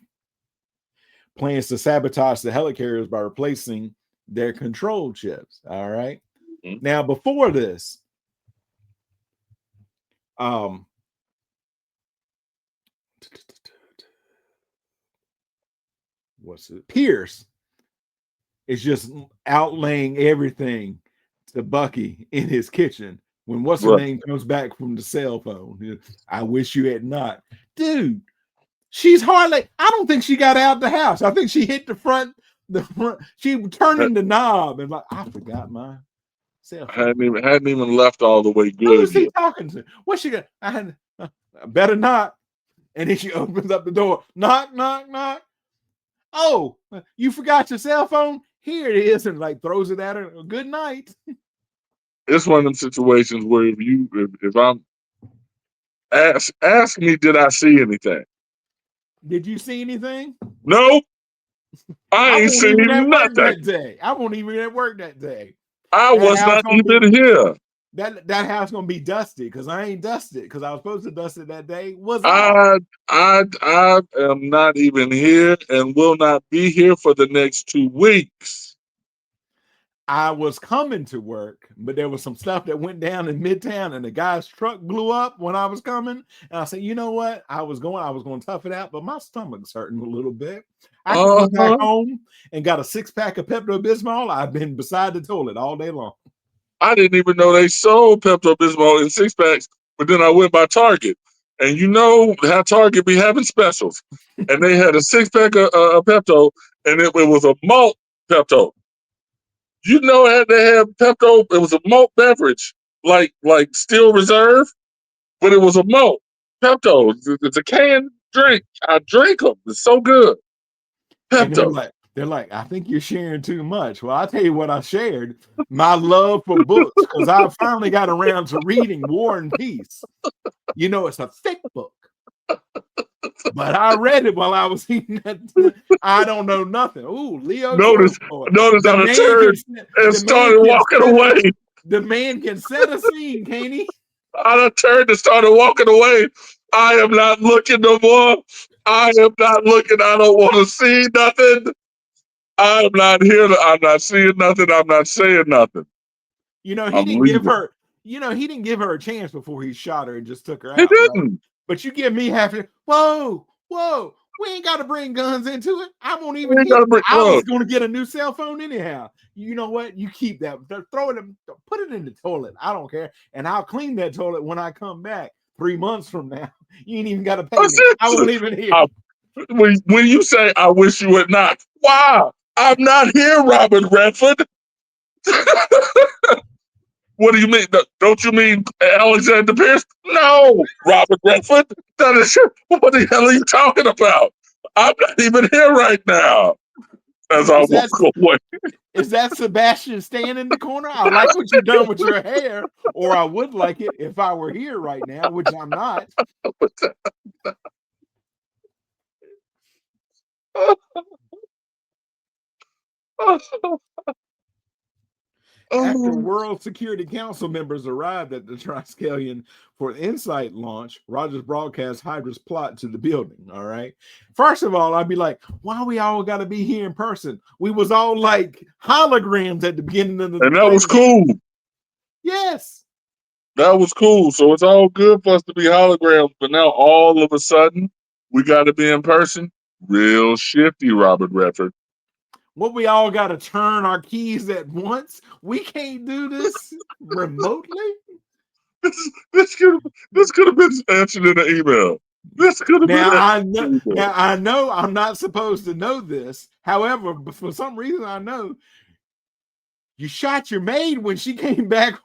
plans to sabotage the helicarriers by replacing their control chips. All right. Mm-hmm. Now, before this, Pierce is just outlaying everything to Bucky in his kitchen when what's her name comes back from the cell phone. I wish you had not. Dude, she's hardly, I don't think she got out the house. I think she hit the front, she turned the knob and like, I forgot my cell phone. Hadn't even left all the way good. Who's he talking to? What's she got? I better not. And then she opens up the door. Knock, knock, knock. Oh, you forgot your cell phone? Here it is, and like throws it at her. Good night. It's one of them situations where if I'm ask me, did I see anything? Did you see anything? Nope. I ain't seen nothing that day. I won't even at work that day. I was not even here. That house gonna be dusty because I ain't dusted because I was supposed to dust it that day. I am not even here and will not be here for the next 2 weeks. I was coming to work, but there was some stuff that went down in Midtown, and the guy's truck blew up when I was coming. And I said, you know what? I was going to tough it out, but my stomach's hurting a little bit. I went back home and got a 6-pack of Pepto-Bismol. I've been beside the toilet all day long. I didn't even know they sold Pepto-Bismol in 6-packs, But then I went by Target, and you know how Target be having specials, and they had a 6-pack of Pepto, and it was a malt Pepto. You know how they have Pepto? It was a malt beverage, like Steel Reserve, but it was a malt Pepto. It's a canned drink. I drink them. It's so good. And Pepto. they're like, I think you're sharing too much. Well, I'll tell you what I shared, my love for books, because I finally got around to reading War and Peace. You know, it's a thick book. But I read it while I was eating that. I don't know nothing. Ooh, Leo. Notice the I man turned and started walking away. The man can set a scene, can't he? I turned and started walking away. I am not looking no more. I am not looking. I don't want to see nothing. I'm not here. I'm not seeing nothing. I'm not saying nothing. You know, he didn't give her. You know, he didn't give her a chance before he shot her and just took her out. He didn't. Right? But you give me half. Whoa. We ain't got to bring guns into it. I won't even. I was going to get a new cell phone anyhow. You know what? You keep that. Throw it. Put it in the toilet. I don't care, and I'll clean that toilet when I come back 3 months from now. You ain't even got to pay me. I won't even hear. When you say, "I wish you would not," why? I'm not here, Robert Redford. What do you mean? Don't you mean Alexander Pierce? No, Robert Redford. What the hell are you talking about? I'm not even here right now. As I walk away. Is that Sebastian Stan in the corner? I like what you've done with your hair, or I would like it if I were here right now, which I'm not. After World Security Council members arrived at the Triskelion for the InSight launch, Rogers broadcast Hydra's plot to the building. All right. First of all, I'd be like, why we all got to be here in person? We was all like holograms at the beginning of the And that was cool. Yes. That was cool. So it's all good for us to be holograms, but now all of a sudden we got to be in person. Real shifty, Robert Redford. What, we all got to turn our keys at once? We can't do this remotely? This could have been answered in an email. This could have been. Now I know I'm not supposed to know this. However, for some reason I know you shot your maid when she came back.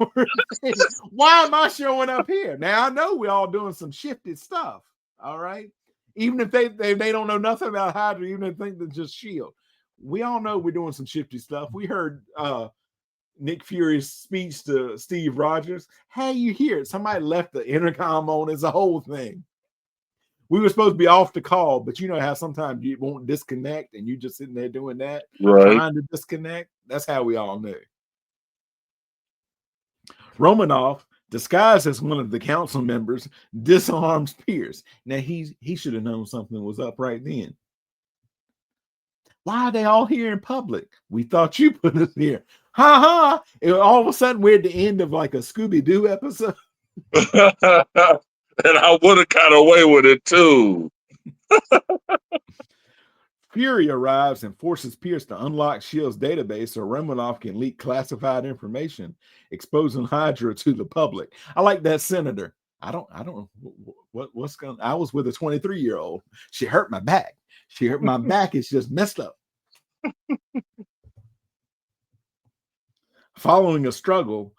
Why am I showing up here? Now I know we're all doing some shifted stuff. All right. Even if they don't know nothing about Hydra, even if they think they're just Shield. We all know we're doing some shifty stuff. We heard Nick Fury's speech to Steve Rogers. Hey, you hear it? Somebody left the intercom on. It's a whole thing. We were supposed to be off the call, but you know how sometimes you won't disconnect and you just sitting there doing that, right, trying to disconnect. That's how we all knew. Romanoff, disguised as one of the council members, disarms Pierce. Now he should have known something was up right then. Why are they all here in public? We thought you put us here. Ha ha. All of a sudden, we're at the end of like a Scooby-Doo episode. And I would have got away with it too. Fury arrives and forces Pierce to unlock S.H.I.E.L.D.'s database so Romanoff can leak classified information, exposing Hydra to the public. I like that senator. I don't what's going. I was with a 23-year-old. She hurt my back. She hurt my back. It's just messed up. Following a struggle,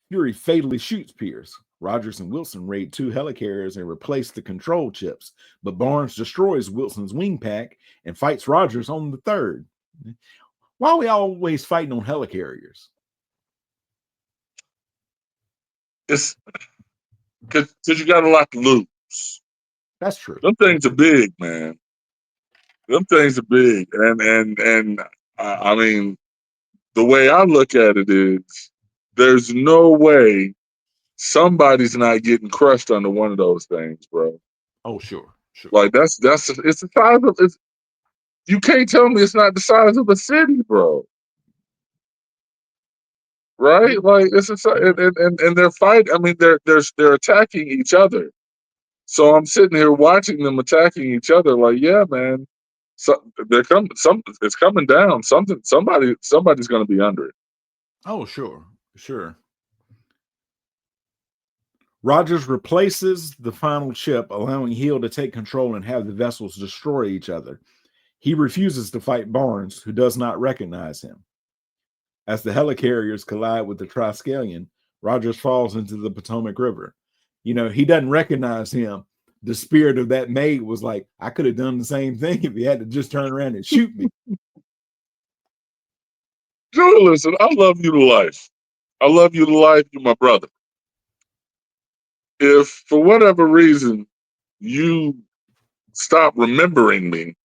Fury fatally shoots Pierce. Rogers and Wilson raid 2 helicarriers and replace the control chips, but Barnes destroys Wilson's wing pack and fights Rogers on the 3rd. Why are we always fighting on helicarriers? It's because you got a lot to lose. That's true. Them things are big, man. Them things are big, and I mean, the way I look at it is, there's no way somebody's not getting crushed under one of those things, bro. Oh, sure. Like it's the size of it. You can't tell me it's not the size of a city, bro. Right? Like it's and they're fighting. I mean, they're attacking each other. So I'm sitting here watching them attacking each other. Like, yeah, man. So they're coming. It's coming down. Somebody's going to be under it. Oh, sure. Rogers replaces the final chip, allowing Heel to take control and have the vessels destroy each other. He refuses to fight Barnes, who does not recognize him. As the helicarriers collide with the Triskelion, Rogers falls into the Potomac River. You know, he doesn't recognize him. The spirit of that maid was like, I could have done the same thing if he had to just turn around and shoot me. Joey, listen, I love you to life. I love you to life. You're my brother. If for whatever reason you stop remembering me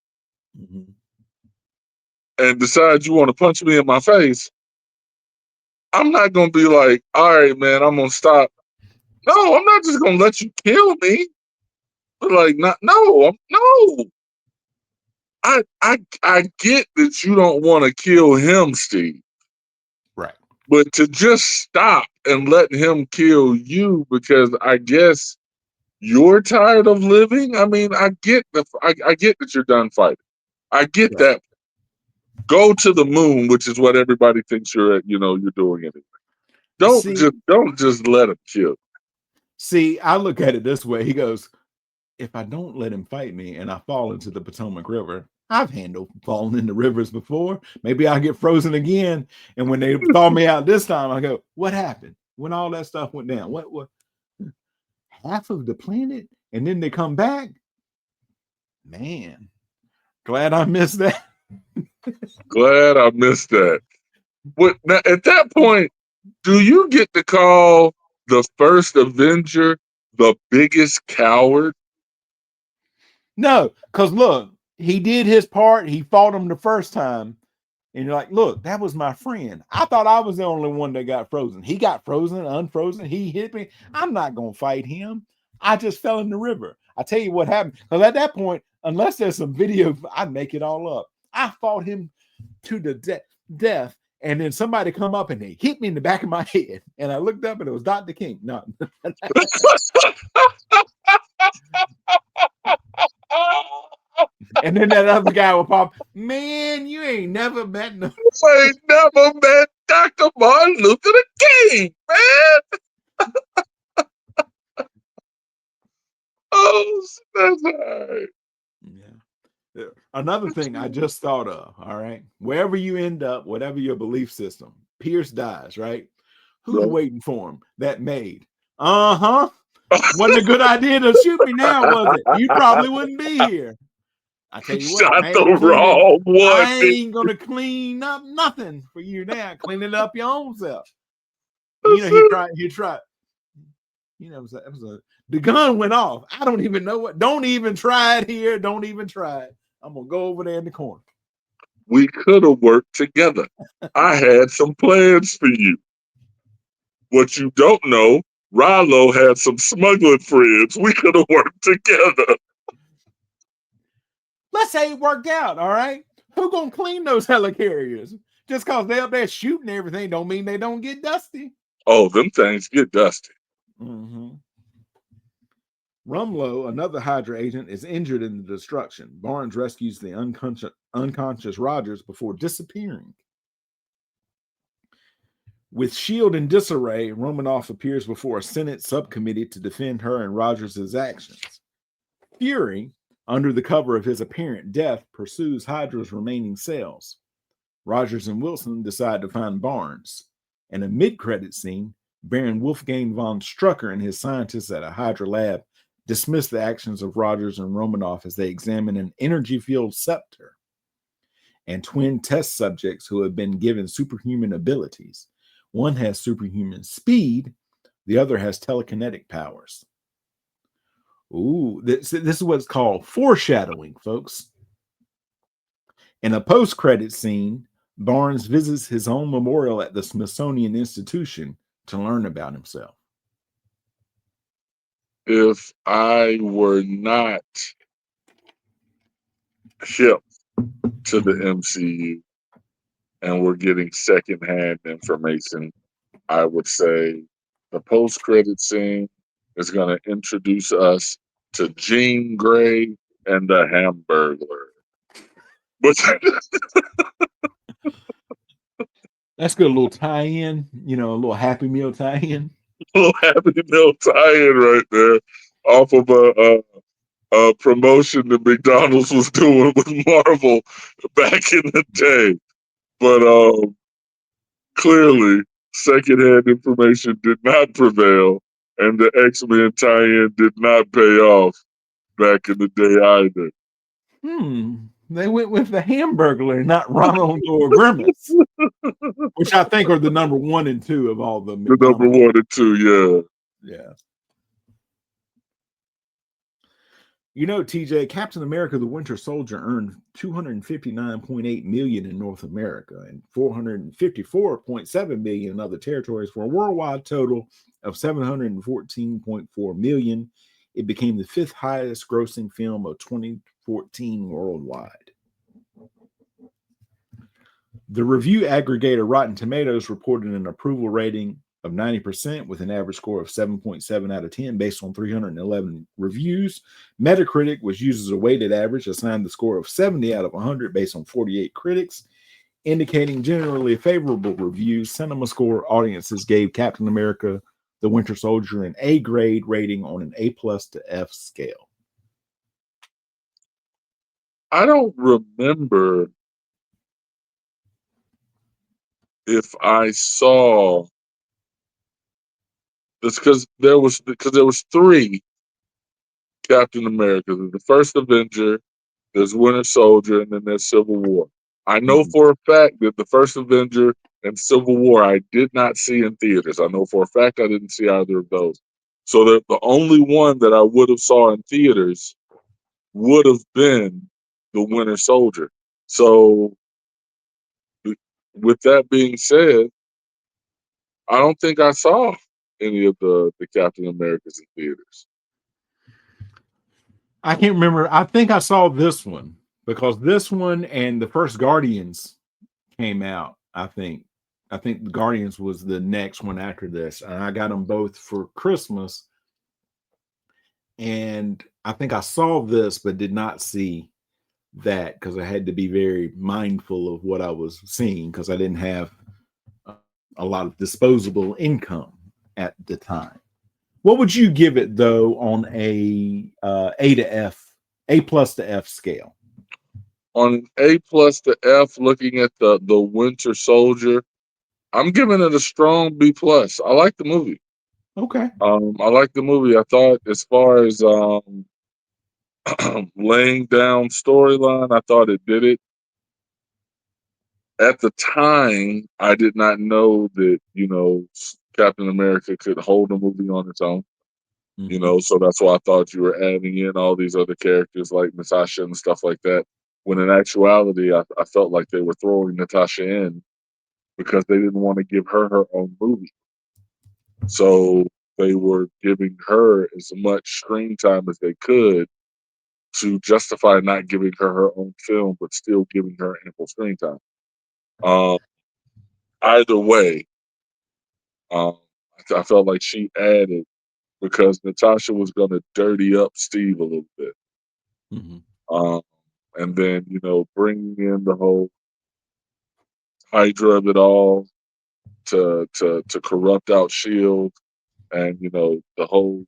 and decide you want to punch me in my face, I'm not going to be like, all right, man, I'm going to stop. No, I'm not just going to let you kill me. But like, no. I get that you don't want to kill him, Steve. Right. But to just stop and let him kill you because I guess you're tired of living. I mean, I get that you're done fighting. I get that. Go to the moon, which is what everybody thinks you're doing anyway. Don't just let him kill. See, I look at it this way. He goes, if I don't let him fight me and I fall into the Potomac River, I've handled falling into rivers before. Maybe I'll get frozen again. And when they thaw me out this time, I go, what happened? When all that stuff went down? What half of the planet? And then they come back? Man, glad I missed that. Glad I missed that. But now, at that point, do you get to call the first Avenger the biggest coward? No, because look, he did his part. He fought him the first time. And you're like, look, that was my friend. I thought I was the only one that got frozen. He got frozen, unfrozen. He hit me. I'm not going to fight him. I just fell in the river. I tell you what happened. Because at that point, unless there's some video, I'd make it all up. I fought him to the death. And then somebody come up and they hit me in the back of my head. And I looked up and it was Dr. King. No. And then that other guy will pop, man, you ain't never met no. I ain't never met Dr. Martin Luther King, man. Oh, that's all right. Yeah. Another thing I just thought of, all right, wherever you end up, whatever your belief system, Pierce dies, right? Who's waiting for him? That maid. Uh-huh. Wasn't a good idea to shoot me now, was it? You probably wouldn't be here. I tell you what, Shot the wrong one. I ain't gonna clean up nothing for you now. Clean it up your own self. You know, he tried. You know, the gun went off. I don't even know what. Don't even try it here. Don't even try it. I'm gonna go over there in the corner. We could have worked together. I had some plans for you. What you don't know, Rallo had some smuggling friends. We could have worked together. Let's say it worked out, all right? Who gonna clean those helicarriers? Just because they're up there shooting everything don't mean they don't get dusty. Oh, them things get dusty. Mm-hmm. Rumlow, another Hydra agent, is injured in the destruction. Barnes rescues the unconscious Rogers before disappearing. With S.H.I.E.L.D. in disarray, Romanoff appears before a Senate subcommittee to defend her and Rogers' actions. Fury, under the cover of his apparent death, pursues Hydra's remaining cells. Rogers and Wilson decide to find Barnes. In a mid-credit scene, Baron Wolfgang von Strucker and his scientists at a Hydra lab dismiss the actions of Rogers and Romanoff as they examine an energy-filled scepter and twin test subjects who have been given superhuman abilities. One has superhuman speed, the other has telekinetic powers. Ooh, this is what's called foreshadowing, folks. In a post-credit scene, Barnes visits his own memorial at the Smithsonian Institution to learn about himself. If I were not hip to the MCU and we're getting secondhand information, I would say the post-credit scene is going to introduce us to Jean Grey and the Hamburglar. But that's good, a little tie-in, you know, a little Happy Meal tie-in. little Happy Meal tie-in right there off of a promotion that McDonald's was doing with Marvel back in the day. But clearly, secondhand information did not prevail, and the X-Men tie-in did not pay off back in the day either. They went with the Hamburglar, not Ronald or Grimace, which I think are the number 1 and 2 of all the The number McDonald's. 1 and 2, Yeah. You know, TJ, Captain America: The Winter Soldier earned $259.8 million in North America and $454.7 million in other territories for a worldwide total of $714.4 million. It became the 5th highest grossing film of 2014 worldwide. The review aggregator Rotten Tomatoes reported an approval rating of 90% with an average score of 7.7 out of 10 based on 311 reviews. Metacritic was used as a weighted average, assigned the score of 70 out of 100 based on 48 critics, indicating generally favorable reviews. CinemaScore audiences gave Captain America: The Winter Soldier an A grade rating on an A+ to F scale. I don't remember if I saw this because there was 3 Captain Americas. The first Avenger, there's Winter Soldier, and then there's Civil War. I know for a fact that the first Avenger and Civil War I did not see in theaters. I know for a fact I didn't see either of those. So the only one that I would have saw in theaters would have been the Winter Soldier. So with that being said, I don't think I saw any of the Captain Americas in theaters. I can't remember. I think I saw this one because this one and the first Guardians came out. I think the Guardians was the next one after this, and I got them both for Christmas. And I think I saw this, but did not see that because I had to be very mindful of what I was seeing because I didn't have a lot of disposable income at the time. What would you give it though on a A+ to F scale? On an A+ to F, looking at the Winter Soldier, I'm giving it a strong B+. I like the movie. Okay. I like the movie. I thought as far as laying down storyline, I thought it did it. At the time, I did not know that, Captain America could hold a movie on its own. So that's why I thought you were adding in all these other characters like Natasha and stuff like that. When in actuality, I felt like they were throwing Natasha in because they didn't want to give her own movie. So they were giving her as much screen time as they could to justify not giving her own film, but still giving her ample screen time. Either way, I felt like she added because Natasha was going to dirty up Steve a little bit. And then, bringing in the whole Hydra of it all to corrupt out S.H.I.E.L.D. and, the whole,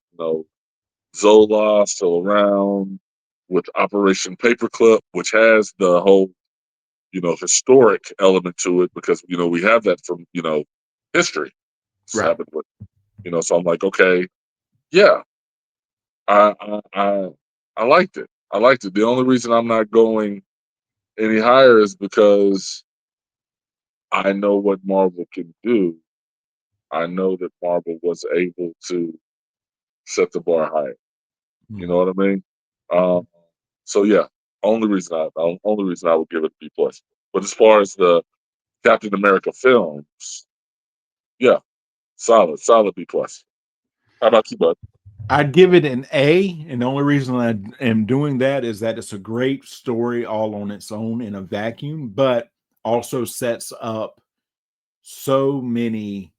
Zola still around with Operation Paperclip, which has the whole, historic element to it because, we have that from, history. Right. Happened with, so I'm like, okay, yeah, I liked it. I liked it. The only reason I'm not going any higher is because I know what Marvel can do. I know that Marvel was able to set the bar higher. You know what I mean? So yeah, only reason I would give it a B+. But as far as the Captain America films, yeah, solid B+. How about you, bud? I'd give it an A, and the only reason I am doing that is that it's a great story all on its own in a vacuum, but also sets up so many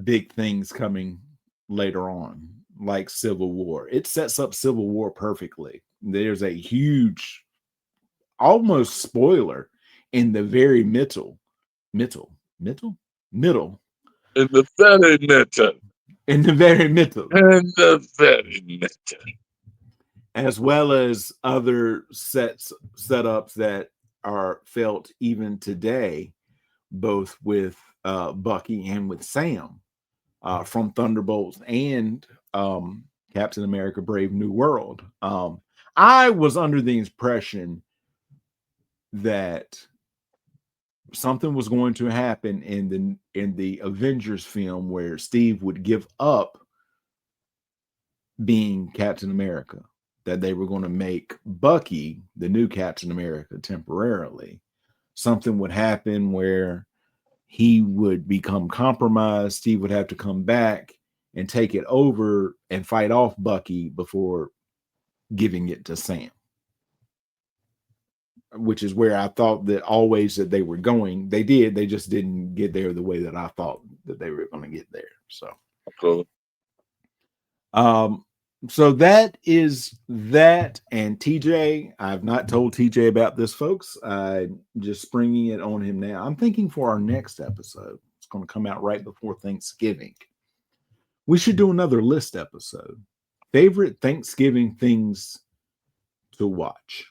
big things coming later on, like Civil War. It sets up Civil War perfectly. There's a huge, almost spoiler in the very middle. In the very middle. in the very middle, as well as other setups that are felt even today, both with Bucky and with Sam from Thunderbolts and Captain America: Brave New World. I was under the impression that something was going to happen in the Avengers film where Steve would give up being Captain America, that they were going to make Bucky the new Captain America temporarily. Something would happen where he would become compromised. Steve would have to come back and take it over and fight off Bucky before giving it to Sam, which is where I thought that always that they were going. They did. They just didn't get there the way that I thought that they were going to get there. So, cool. So that is that. And TJ, I've not told TJ about this, folks. Just springing it on him now. I'm thinking for our next episode, it's going to come out right before Thanksgiving. We should do another list episode. Favorite Thanksgiving things to watch.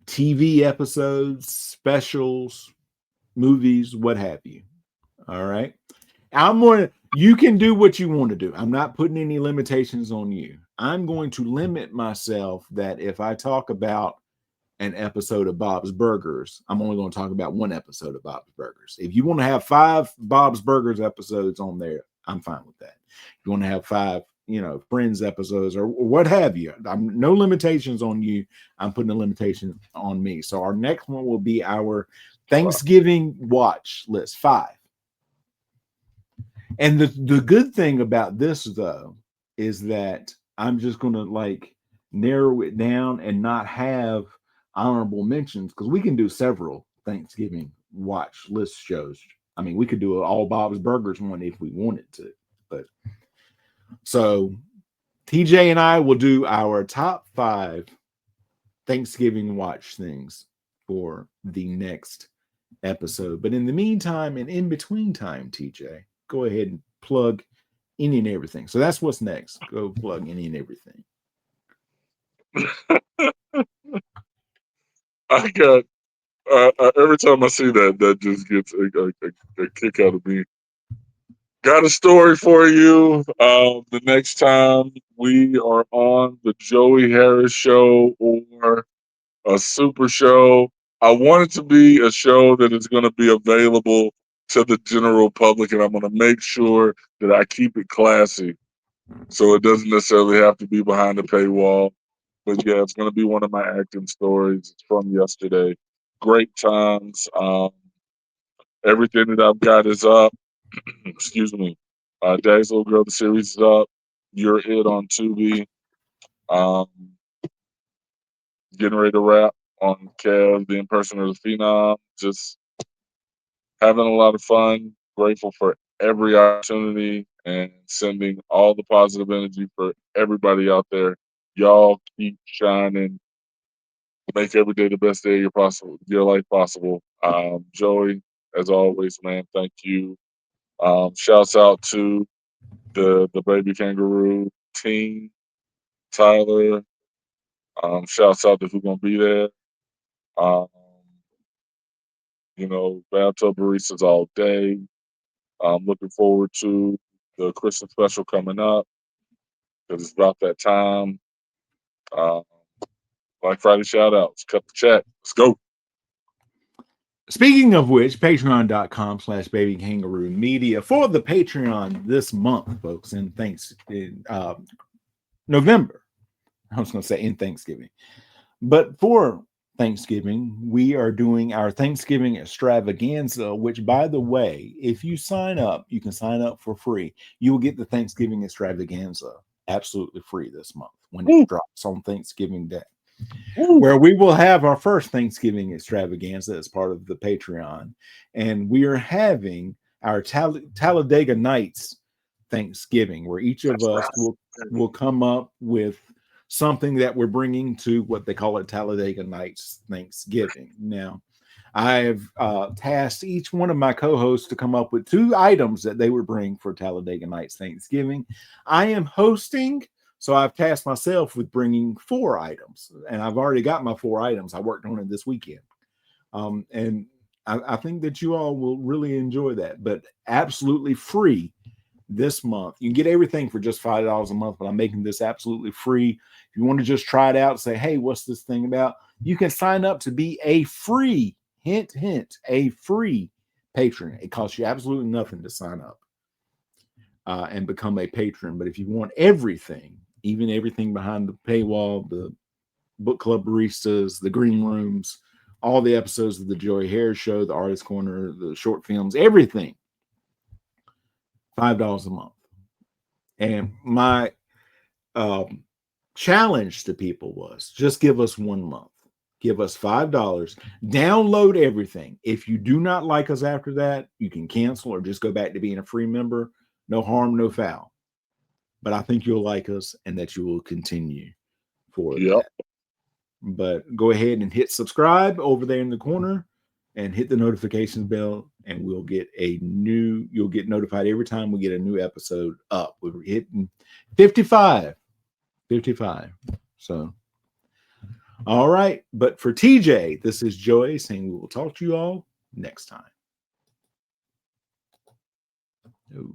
TV episodes, specials, movies, what have you. All right. You can do what you want to do. I'm not putting any limitations on you. I'm going to limit myself that if I talk about an episode of Bob's Burgers, I'm only going to talk about one episode of Bob's Burgers. If you want to have 5 Bob's Burgers episodes on there, I'm fine with that. If you want to have 5, Friends episodes or what have you, I'm no limitations on you. I'm putting a limitation on me. So our next one will be our Thanksgiving watch list, 5. And the good thing about this, though, is that I'm just going to narrow it down and not have honorable mentions, because we can do several Thanksgiving watch list shows. I mean, we could do an all Bob's Burgers one if we wanted to. But so TJ and I will do our top 5 Thanksgiving watch things for the next episode. But in the meantime and in between time, TJ, go ahead and plug any and everything. So that's what's next. Go plug any and everything. I got every time I see that just gets a kick out of me. Got a story for you. The next time we are on the Joey Harris show or a super show, I want it to be a show that is going to be available to the general public, and I'm going to make sure that I keep it classy, so it doesn't necessarily have to be behind the paywall. But yeah, it's going to be one of my acting stories. It's from yesterday. Great times. Everything that I've got is up. Excuse me. Daddy's Little Girl, the series is up. You're It on Tubi. Getting ready to wrap on Kev, the Impersonator of the Phenom. Just having a lot of fun. Grateful for every opportunity and sending all the positive energy for everybody out there. Y'all keep shining. Make every day the best day of your life possible. Joey, as always, man, thank you. Shouts out to the Baby Kangaroo team, Tyler. Shouts out to who's gonna be there. Bathtub baristas all day. I'm looking forward to the Christmas special coming up because it's about that time. Black Friday shout outs. Cut the check. Let's go. Speaking of which, patreon.com/baby kangaroo media for the Patreon this month, folks, in November. I was going to say in Thanksgiving, but for Thanksgiving, we are doing our Thanksgiving extravaganza, which, by the way, if you sign up, you can sign up for free. You will get the Thanksgiving extravaganza absolutely free this month when it drops on Thanksgiving Day, where we will have our first Thanksgiving extravaganza as part of the Patreon. And we are having our Talladega Nights Thanksgiving, where each of us will come up with something that we're bringing to what they call it Talladega Nights Thanksgiving. Now, I have tasked each one of my co-hosts to come up with 2 items that they would bring for Talladega Nights Thanksgiving. I am hosting, so I've tasked myself with bringing 4 items, and I've already got my 4 items. I worked on it this weekend, and I think that you all will really enjoy that. But absolutely free this month. You can get everything for just $5 a month, but I'm making this absolutely free. If you want to just try it out and say, hey, what's this thing about? You can sign up to be a free, hint, a free patron. It costs you absolutely nothing to sign up and become a patron. But if you want everything, even everything behind the paywall, the book club baristas, the green rooms, all the episodes of the Joey Harris Show, the Artist Corner, the short films, everything, $5 a month. And my challenge to people was just give us 1 month. Give us $5. Download everything. If you do not like us after that, you can cancel or just go back to being a free member. No harm, no foul. But I think you'll like us and that you will continue for that. But go ahead and hit subscribe over there in the corner and hit the notification bell, and you'll get notified every time we get a new episode up. We're hitting 55. So, all right. But for TJ, this is Joey saying we will talk to you all next time. Ooh.